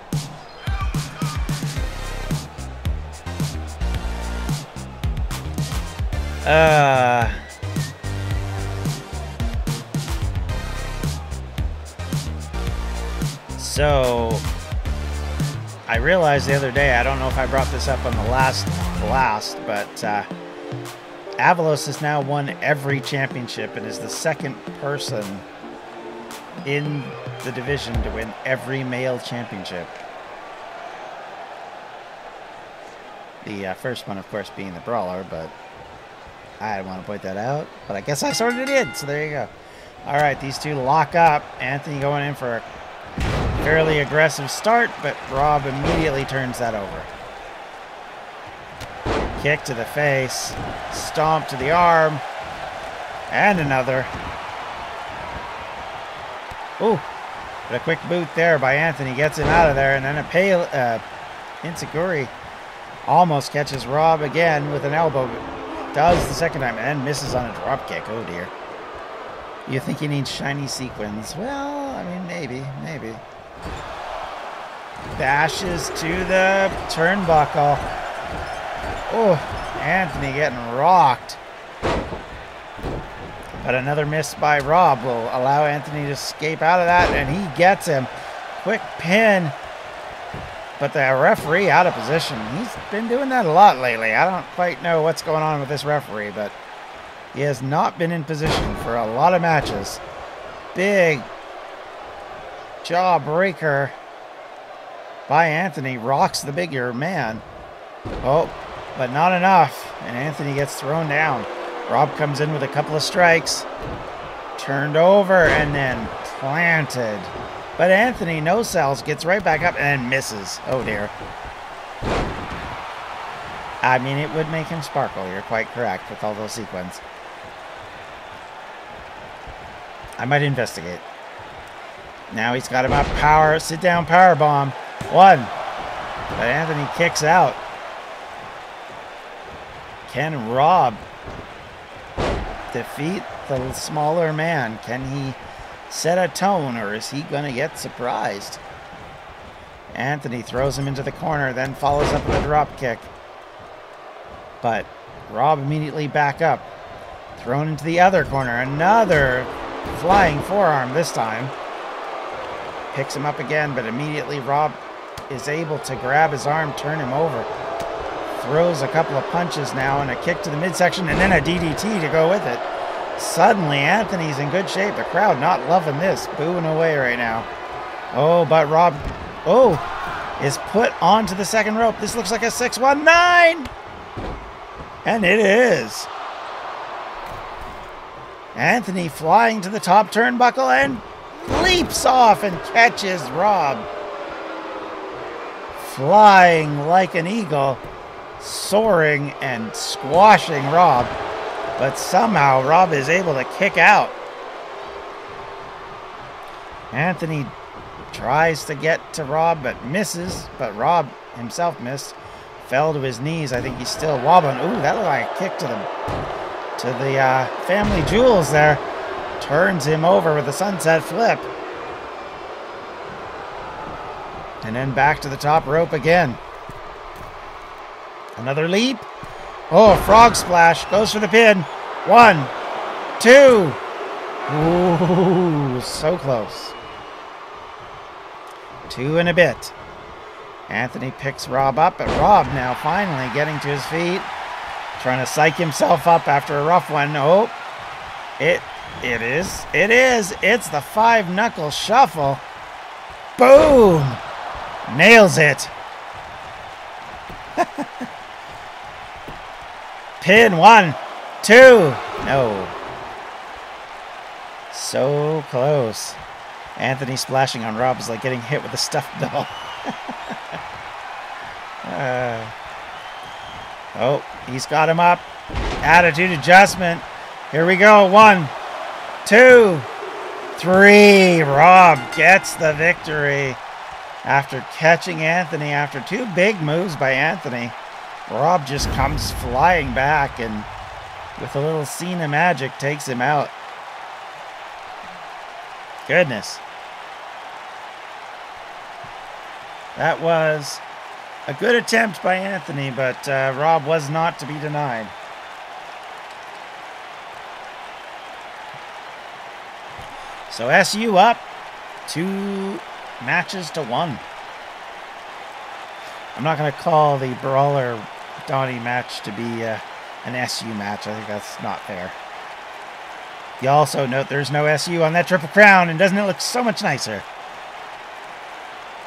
So I realized the other day, I don't know if I brought this up on the last blast, but Avalos has now won every championship and is the second person in the division to win every male championship. The first one, of course, being the Brawler, but I didn't want to point that out. But I guess I sort of did, so there you go. All right, these two lock up. Anthony going in for a fairly aggressive start, but Rob immediately turns that over. Kick to the face, stomp to the arm, and another. Ooh, but a quick boot there by Anthony gets him out of there, and then a Insecurity almost catches Rob again with an elbow. Does the second time and misses on a drop kick. Oh dear. You think he needs shiny sequins? Well, I mean, maybe. Bashes to the turnbuckle. Oh, Anthony getting rocked. But another miss by Rob will allow Anthony to escape out of that, and he gets him. Quick pin. But the referee out of position. He's been doing that a lot lately. I don't quite know what's going on with this referee, but he has not been in position for a lot of matches. Big jawbreaker by Anthony. Rocks the bigger man. Oh, but not enough. And Anthony gets thrown down. Rob comes in with a couple of strikes. Turned over and then planted. But Anthony no-sells, gets right back up and misses. Oh dear. I mean, it would make him sparkle. You're quite correct with all those sequins. I might investigate. Now he's got him up. Power, sit down power bomb. One. But Anthony kicks out. Can Rob defeat the smaller man? Can he set a tone, or is he going to get surprised? Anthony throws him into the corner, then follows up with a drop kick. But Rob immediately back up. Thrown into the other corner. Another flying forearm this time. Picks him up again, but immediately Rob is able to grab his arm, turn him over. Throws a couple of punches now and a kick to the midsection and then a DDT to go with it. Suddenly, Anthony's in good shape. The crowd not loving this. Booing away right now. Oh, but Rob, is put onto the second rope. This looks like a 619. And it is. Anthony flying to the top turnbuckle and leaps off and catches Rob. Flying like an eagle. Soaring and squashing Rob. But somehow Rob is able to kick out. Anthony tries to get to Rob but misses. But Rob himself missed. Fell to his knees. I think he's still wobbling. Ooh, that looked like a kick to the family jewels there. Turns him over with a sunset flip. And then back to the top rope again. Another leap. Oh, a frog splash. Goes for the pin. 1, 2. Ooh, so close. 2 and a bit. Anthony picks Rob up, but Rob now finally getting to his feet. Trying to psych himself up after a rough one. Oh, it is. It's the 5-knuckle shuffle. Boom. Nails it. pin. 1, 2. No. So close. Anthony splashing on Rob is like getting hit with a stuffed doll. Oh, he's got him up. Attitude adjustment. Here we go. 1, 2, 3. Rob gets the victory after catching Anthony after 2 big moves by Anthony. Rob just comes flying back and with a little Cena magic takes him out. Goodness. That was a good attempt by Anthony, but Rob was not to be denied. So SU up 2 matches to 1. I'm not going to call the Brawler Donnie match to be an SU match. I think that's not fair. You also note there's no SU on that Triple Crown, and doesn't it look so much nicer?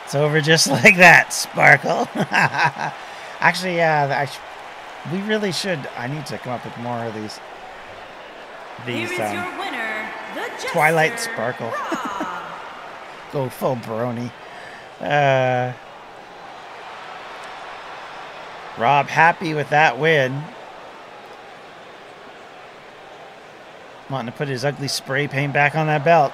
It's over just like that, Sparkle. Actually, yeah, we really should. I need to come up with more of these Here is your winner, the Jester, Twilight Sparkle. Rob. Go full brony. Rob happy with that win. Wanting to put his ugly spray paint back on that belt.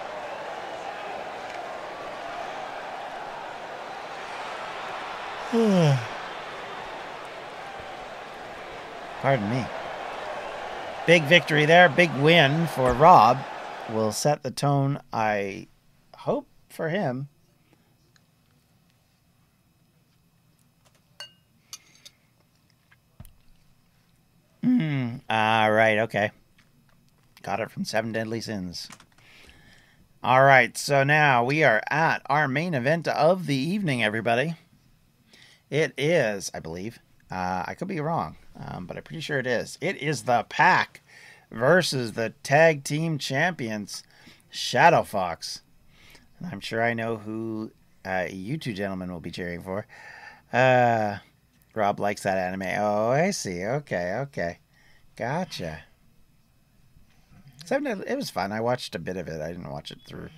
Pardon me. Big victory there. Big win for Rob. Will set the tone, I hope, for him. Right, okay. Got it from 7 Deadly Sins. All right, so now we are at our main event of the evening, everybody. It is, I believe, I could be wrong, but I'm pretty sure it is. It is the Pack versus the Tag Team Champions, ShadowFox. And I'm sure I know who you two gentlemen will be cheering for. Rob likes that anime. Oh, I see. Okay. Gotcha. It was fun. I watched a bit of it. I didn't watch it through.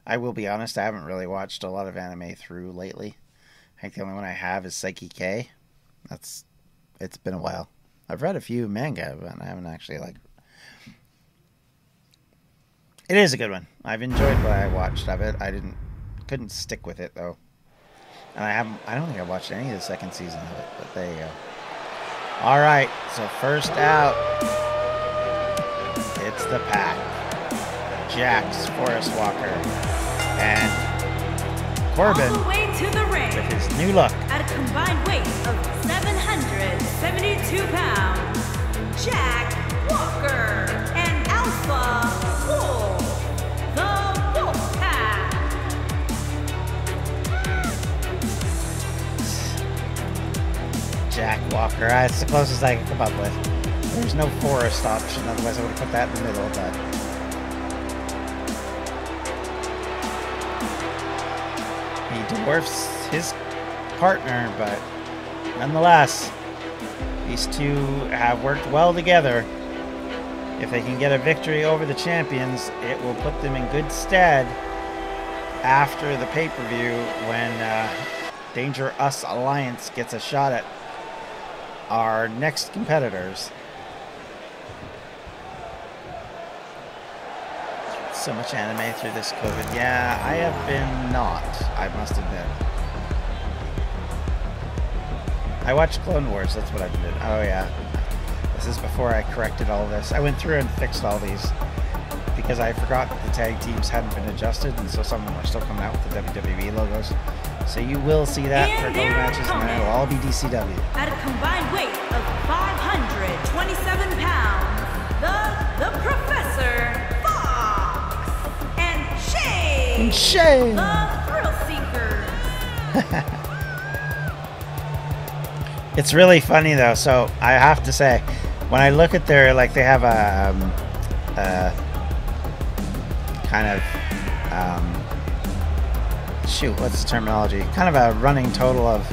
I will be honest, I haven't really watched a lot of anime through lately. I think the only one I have is Psyche K. It's been a while. I've read a few manga, but I haven't actually It is a good one. I've enjoyed what I watched of it. Couldn't stick with it though. And I don't think I watched any of the second season of it, but there you go. All right, so first out, it's the Pack. Jax, Forest Walker, and Corbin All the way to the ring with his new look. at a combined weight of 772 pounds. Jack Walker and Alpha Wolf, the Wolf Pack. Jack Walker, that's the closest I can come up with. There's no Forest option, otherwise I would have put that in the middle, but he dwarfs his partner, but nonetheless, these two have worked well together. If they can get a victory over the champions, it will put them in good stead after the pay-per-view when Danger Us Alliance gets a shot at our next competitors. So much anime through this COVID. Yeah, I have been not, I must admit. I watched Clone Wars, that's what I've been doing. Oh yeah. This is before I corrected all this. I went through and fixed all these because I forgot that the tag teams hadn't been adjusted, and so some of them are still coming out with the WWE logos. So you will see that for a couple matches, and it will all be DCW. At a combined weight of 527 pounds, the Professor Fox and Shay, the Thrill Seekers. It's really funny though. So I have to say, when I look at their, like, they have a kind of shoot, what's the terminology? Kind of a running total of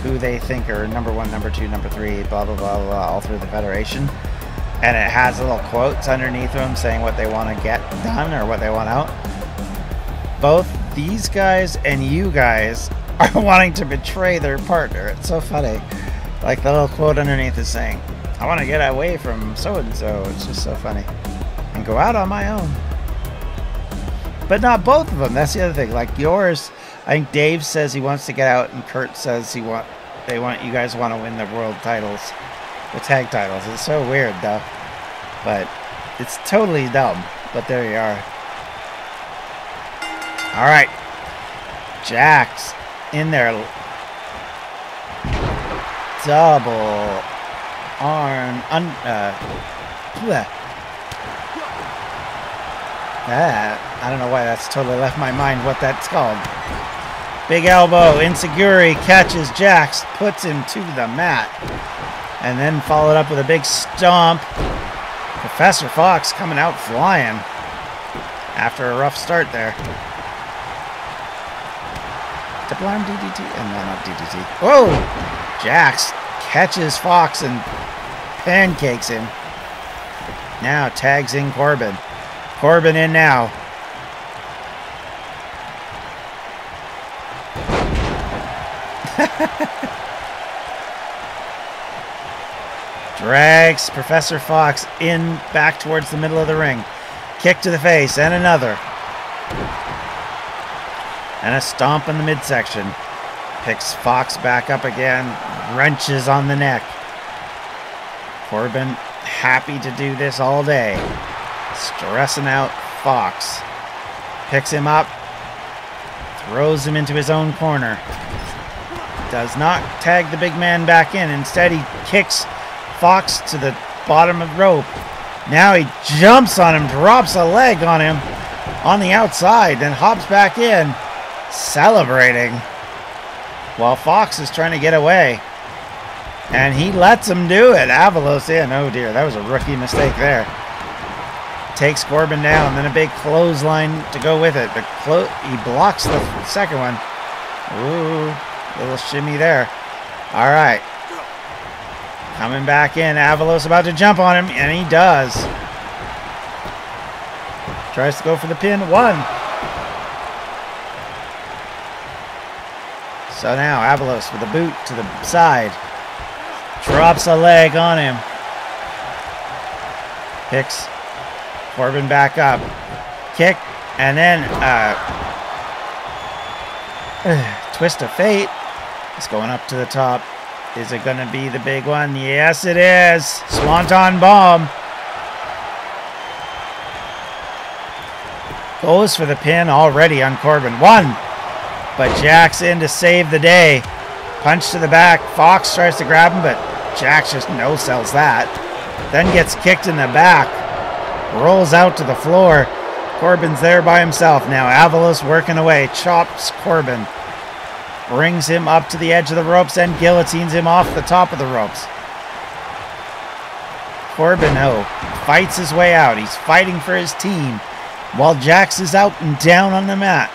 who they think are number 1, number 2, number 3, blah blah blah blah, all through the Federation. And it has little quotes underneath them saying what they want to get done or what they want out. Both these guys and you guys are wanting to betray their partner. It's so funny. Like the little quote underneath is saying, I want to get away from so-and-so. It's just so funny. And go out on my own. But not both of them. That's the other thing. Like yours, I think Dave says he wants to get out, and Kurt says you guys want to win the world titles, the tag titles. It's so weird though. But it's totally dumb. But there you are. All right, Jax in there. Double arm. I don't know why that's totally left my mind what that's called. Big elbow. Insecurity catches Jax, puts him to the mat, and then followed up with a big stomp. Professor Fox coming out flying after a rough start there. Double arm DDT, and no, not DDT. Whoa! Jax catches Fox and pancakes him. Now tags in Corbin. Corbin in now. Drags Professor Fox in back towards the middle of the ring. Kick to the face and another. And a stomp in the midsection. Picks Fox back up again. Wrenches on the neck. Corbin happy to do this all day. Stressing out Fox. Picks him up. Throws him into his own corner. Does not tag the big man back in. Instead, he kicks Fox to the bottom of the rope. Now he jumps on him, drops a leg on him on the outside, then hops back in, celebrating while Fox is trying to get away. And he lets him do it. Avalos in. Oh dear, that was a rookie mistake there. Takes Corbin down, then a big clothesline to go with it. But he blocks the second one. Ooh, little shimmy there. All right. Coming back in. Avalos about to jump on him, and he does. Tries to go for the pin. One. So now Avalos with a boot to the side. Drops a leg on him. Picks Corbin back up. Kick. And then twist of fate. It's going up to the top. Is it going to be the big one? Yes, it is. Swanton bomb. Goes for the pin already on Corbin. One. But Jax in to save the day. Punch to the back. Fox tries to grab him, but Jax just no-sells that. Then gets kicked in the back. Rolls out to the floor. Corbin's there by himself now. Avalos working away. Chops Corbin. Brings him up to the edge of the ropes and guillotines him off the top of the ropes. Corbin, fights his way out. He's fighting for his team while Jax is out and down on the mat.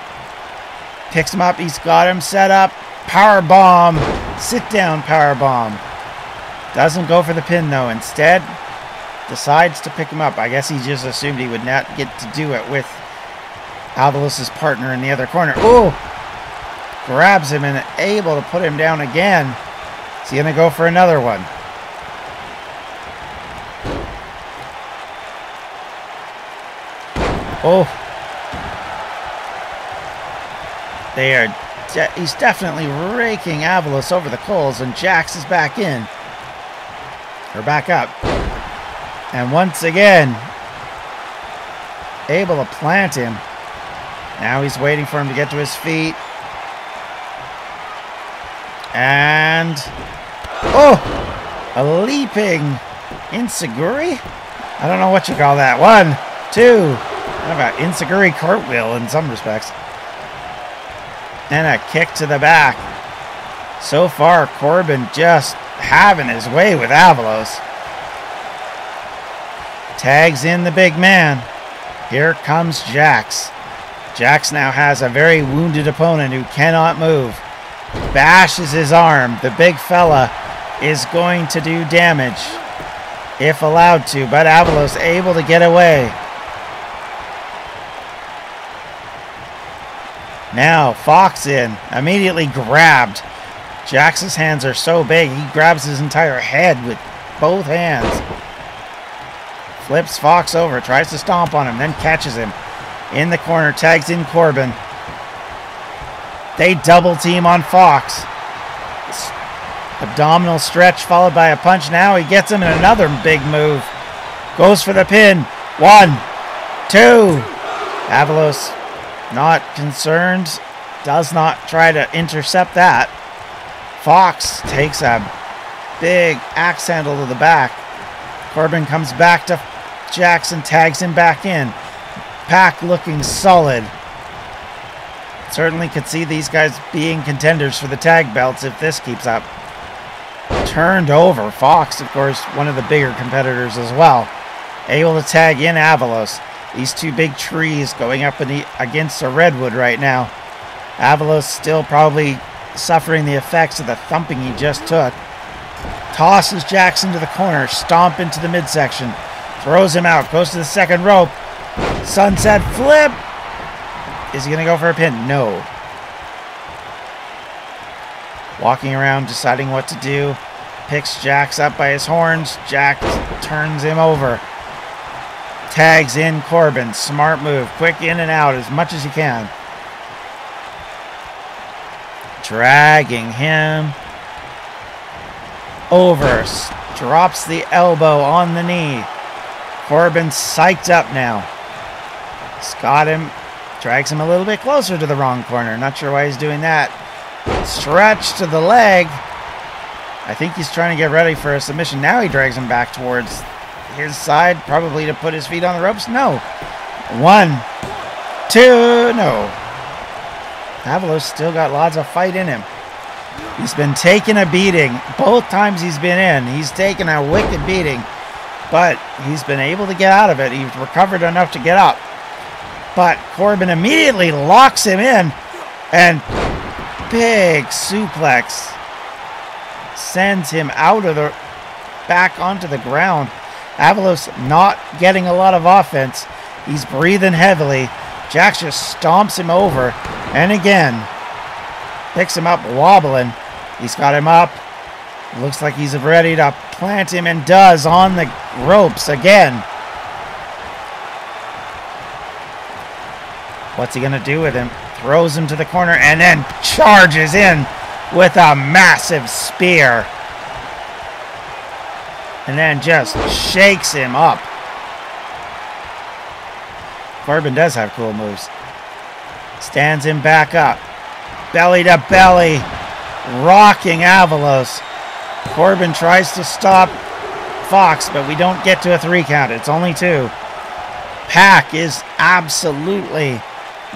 Picks him up. He's got him set up. Power bomb. Sit down power bomb. Doesn't go for the pin though. Instead, decides to pick him up. I guess he just assumed he would not get to do it with Avalos' partner in the other corner. Ooh! Grabs him and able to put him down again. Is he going to go for another one? Oh. He's definitely raking Avalos over the coals, and Jax is back in. Or back up. And once again, able to plant him. Now he's waiting for him to get to his feet. And a leaping Inseguri? I don't know what you call that. 1, 2. How about Inseguri cartwheel in some respects? And a kick to the back. So far, Corbin just having his way with Avalos. Tags in the big man. Here comes Jax. Jax now has a very wounded opponent who cannot move. Bashes his arm. The big fella is going to do damage. if allowed to, but Avalos able to get away. Now Fox in, immediately grabbed. Jax's hands are so big, he grabs his entire head with both hands. Flips Fox over, tries to stomp on him, then catches him. In the corner, tags in Corbin. They double team on Fox. Abdominal stretch followed by a punch. Now he gets him in another big move. Goes for the pin. 1, 2. Avalos not concerned. Does not try to intercept that. Fox takes a big axe handle to the back. Corbin comes back to Jackson, tags him back in. Pack looking solid. Certainly could see these guys being contenders for the tag belts if this keeps up. Turned over. Fox, of course, one of the bigger competitors as well. Able to tag in Avalos. These two big trees going up against a redwood right now. Avalos still probably suffering the effects of the thumping he just took. Tosses Jackson to the corner. Stomp into the midsection. Throws him out. Goes to the second rope. Sunset flip. Is he going to go for a pin? No. Walking around, deciding what to do. Picks Jax up by his horns. Jax turns him over. Tags in Corbin. Smart move. Quick in and out as much as you can. Dragging him over. Drops the elbow on the knee. Corbin psyched up now. He's got him. Drags him a little bit closer to the wrong corner. Not sure why he's doing that. Stretch to the leg. I think he's trying to get ready for a submission. Now he drags him back towards his side, probably to put his feet on the ropes. No. 1, 2, no. Avalos still got lots of fight in him. He's been taking a beating. Both times he's been in, he's taken a wicked beating. But he's been able to get out of it. He's recovered enough to get up. But Corbin immediately locks him in. And big suplex. Sends him out of the back onto the ground. Avalos not getting a lot of offense. He's breathing heavily. Jax just stomps him over. And again, picks him up wobbling. He's got him up. Looks like he's ready to plant him, and does on the ropes again. What's he going to do with him? Throws him to the corner and then charges in with a massive spear. And then just shakes him up. Corbin does have cool moves. Stands him back up. Belly to belly. Rocking Avalos. Corbin tries to stop Fox, but we don't get to a 3 count. It's only 2. Pack is absolutely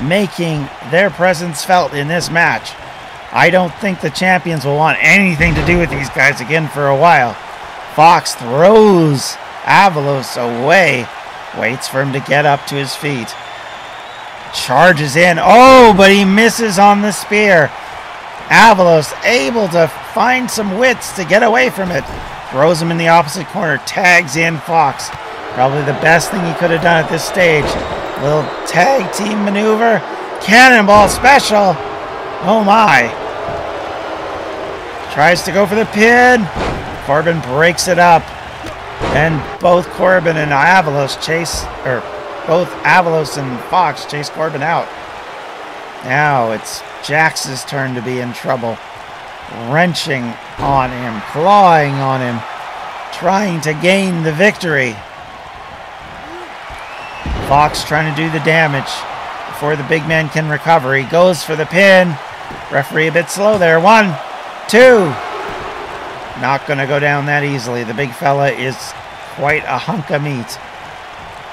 making their presence felt in this match. I don't think the champions will want anything to do with these guys again for a while. Fox throws Avalos away. Waits for him to get up to his feet. Charges in. Oh, but he misses on the spear. Avalos able to find some wits to get away from it. Throws him in the opposite corner. Tags in Fox. Probably the best thing he could have done at this stage. Little tag team maneuver. Cannonball special. Oh my. Tries to go for the pin. Corbin breaks it up. And both Corbin and Avalos both Avalos and Fox chase Corbin out. Now it's Jax's turn to be in trouble. Wrenching on him, clawing on him, trying to gain the victory. Fox trying to do the damage before the big man can recover. He goes for the pin. Referee a bit slow there. 1, 2. Not going to go down that easily. The big fella is quite a hunk of meat.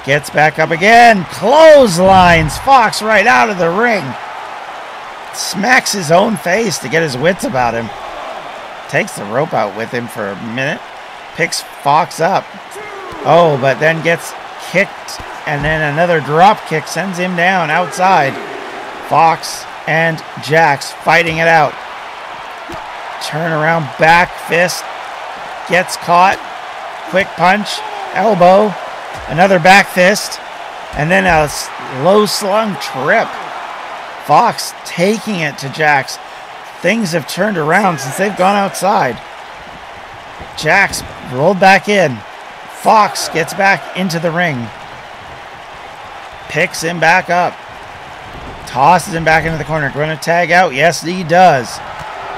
Gets back up again. Clotheslines Fox right out of the ring. Smacks his own face to get his wits about him. Takes the rope out with him for a minute. Picks Fox up. Oh, but then gets kicked. And then another drop kick sends him down outside. Fox and Jax fighting it out. Turn around back fist. Gets caught. quick punch, elbow, another back fist, and then a low slung trip. Fox taking it to Jax. Things have turned around since they've gone outside. Jax rolled back in. Fox gets back into the ring. Picks him back up. Tosses him back into the corner. Going to tag out? Yes, he does.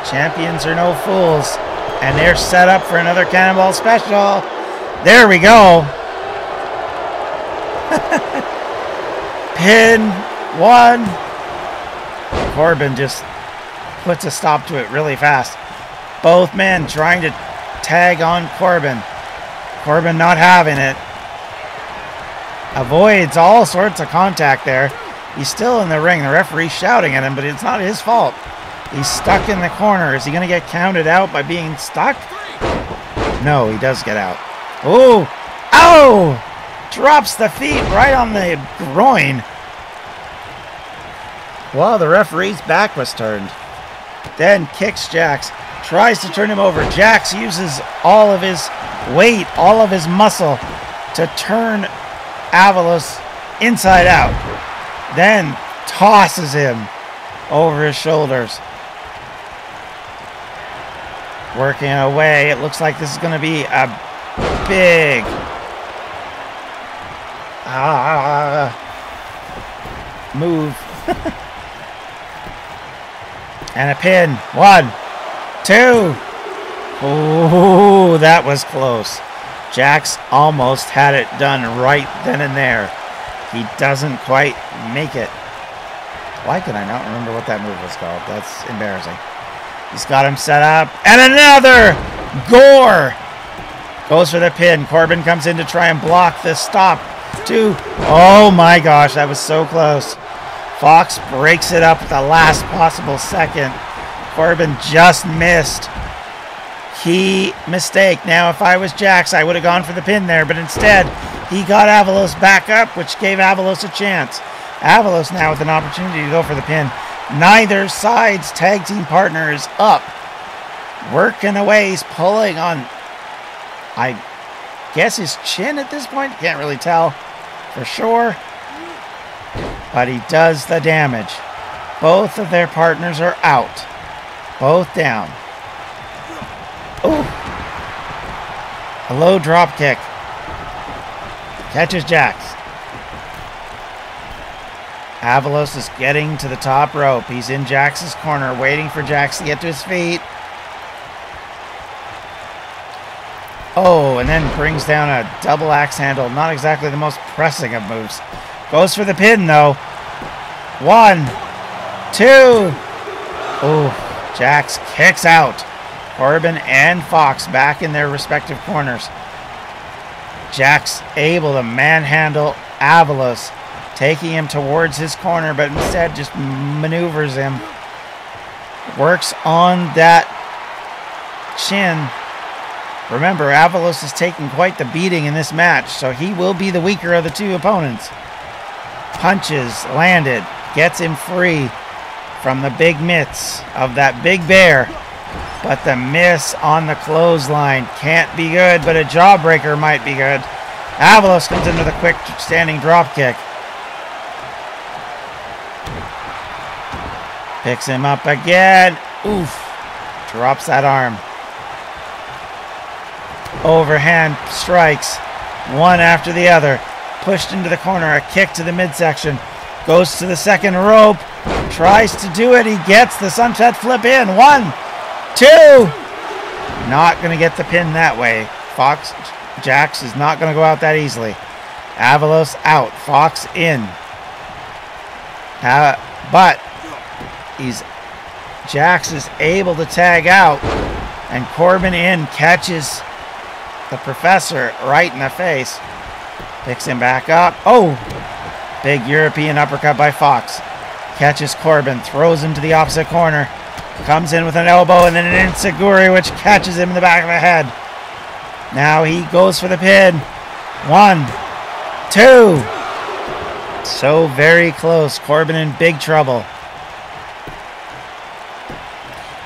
Champions are no fools. And they're set up for another Cannonball special. There we go. Pin 1. Corbin just puts a stop to it really fast. Both men trying to tag on Corbin. Corbin not having it. Avoids all sorts of contact there. He's still in the ring. The referee's shouting at him, but it's not his fault. He's stuck in the corner. Is he going to get counted out by being stuck? No, he does get out. Oh! Ow! Drops the feet right on the groin. While the referee's back was turned. Then kicks Jax. Tries to turn him over. Jax uses all of his weight, all of his muscle to turn Avalos inside out. Then tosses him over his shoulders. Working away. It looks like this is going to be a big move. And a pin. 1, 2. Oh, that was close. Jax almost had it done right then and there. He doesn't quite make it. Why can I not remember what that move was called? That's embarrassing. He's got him set up. And another! Gore! Goes for the pin. Corbin comes in to try and block the stop. 2. Oh my gosh, that was so close. Fox breaks it up at the last possible second. Corbin just missed. Key mistake. Now, if I was Jax, I would have gone for the pin there, but instead, he got Avalos back up, which gave Avalos a chance. Avalos now with an opportunity to go for the pin. Neither side's tag team partner is up. Working away, he's pulling on, I guess, his chin at this point. Can't really tell for sure. But he does the damage. Both of their partners are out. Both down. Oh! A low drop kick. Catches Jax. Avalos is getting to the top rope. He's in Jax's corner, waiting for Jax to get to his feet. Oh, and then brings down a double axe handle. Not exactly the most pressing of moves. Goes for the pin, though. 1, 2. Oh, Jax kicks out. Corbin and Fox back in their respective corners. Jax able to manhandle Avalos, taking him towards his corner, but instead just maneuvers him. Works on that chin. Remember, Avalos is taking quite the beating in this match, so he will be the weaker of the two opponents. Punches landed. Gets him free from the big mitts of that big bear. But the miss on the clothesline can't be good, but a jawbreaker might be good. Avalos comes into the quick standing drop kick. Picks him up again. Oof. Drops that arm. Overhand strikes. One after the other. Pushed into the corner. A kick to the midsection. Goes to the second rope. Tries to do it. He gets the sunset flip in. 1, 2. Not going to get the pin that way. Jax is not going to go out that easily. Avalos out. Fox in. But Jax is able to tag out. And Corbin in catches the Professor right in the face. Picks him back up. Oh! Big European uppercut by Fox. Catches Corbin. Throws him to the opposite corner. Comes in with an elbow and then an enziguri, which catches him in the back of the head. Now he goes for the pin. 1, 2. So very close. Corbin in big trouble.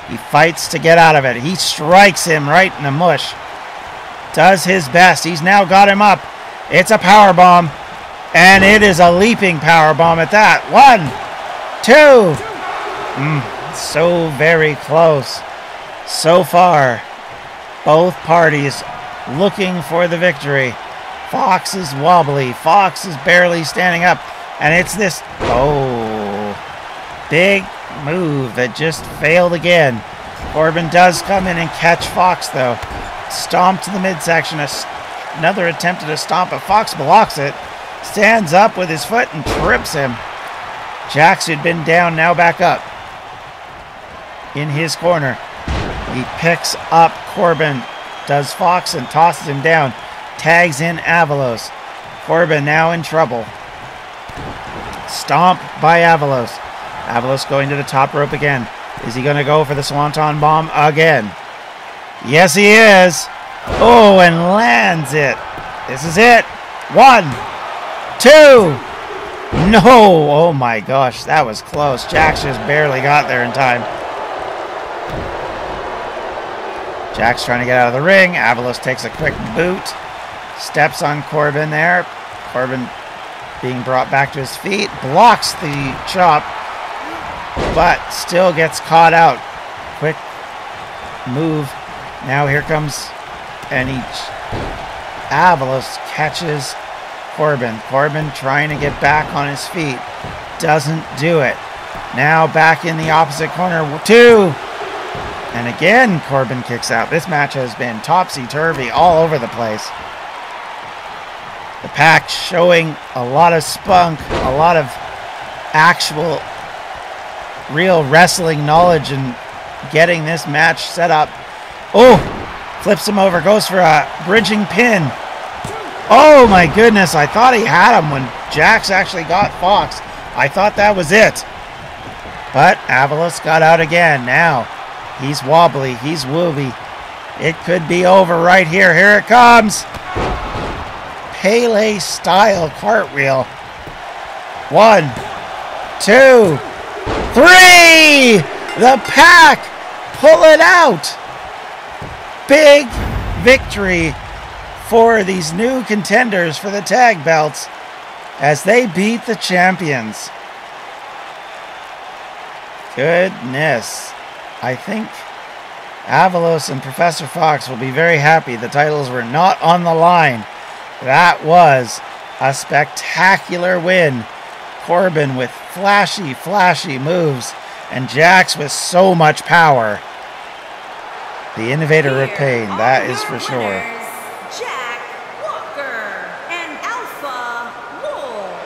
He fights to get out of it. He strikes him right in the mush. does his best. He's now got him up. It's a power bomb, and it is a leaping power bomb at that. 1, 2. So very close. So far, both parties looking for the victory. Fox is wobbly. Fox is barely standing up, and it's this big move that just failed again. Corbin does come in and catch Fox, though. Stomp to the midsection. Another attempt at a stomp, but Fox blocks it. Stands up with his foot and trips him. Jax, who'd been down, now back up. In his corner. He picks up Corbin. Does Fox and tosses him down. Tags in Avalos. Corbin now in trouble. Stomp by Avalos. Avalos going to the top rope again. Is he going to go for the Swanton Bomb again? Yes, he is. Oh, and lands it. This is it. 1, 2. No. Oh, my gosh. That was close. Jax just barely got there in time. Jax trying to get out of the ring. Avalos takes a quick boot. Steps on Corbin there. Corbin being brought back to his feet. Blocks the chop, but still gets caught out. Quick move. Now here comes, and Avalos catches Corbin. Corbin trying to get back on his feet. Doesn't do it. Now back in the opposite corner. 2. And again, Corbin kicks out. This match has been topsy-turvy all over the place. The Pack showing a lot of spunk, a lot of actual, real wrestling knowledge and getting this match set up. Oh, flips him over, goes for a bridging pin. Oh my goodness, I thought he had him when Jax actually got Fox. I thought that was it. But Avalos got out again. Now, he's wobbly, he's wooby. It could be over right here. Here it comes. Pele style cartwheel. 1, 2, 3. The Pack pull it out. Big victory for these new contenders for the tag belts as they beat the champions. Goodness. I think Avalos and Professor Fox will be very happy the titles were not on the line. That was a spectacular win. Corbin with flashy, flashy moves, and Jax with so much power. The innovator of pain, that is for sure. Jack Walker and Alpha Wolf,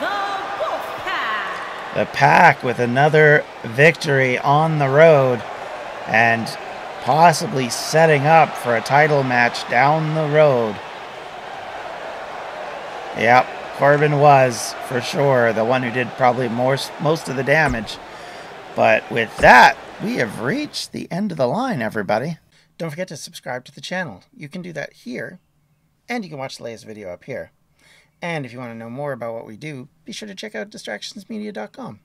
the Wolf Pack. The Pack with another victory on the road and possibly setting up for a title match down the road. Yep, Corbin was, for sure, the one who did probably most of the damage. But with that, we have reached the end of the line, everybody. Don't forget to subscribe to the channel. You can do that here, and you can watch the latest video up here. And if you want to know more about what we do, be sure to check out distractionsmedia.com.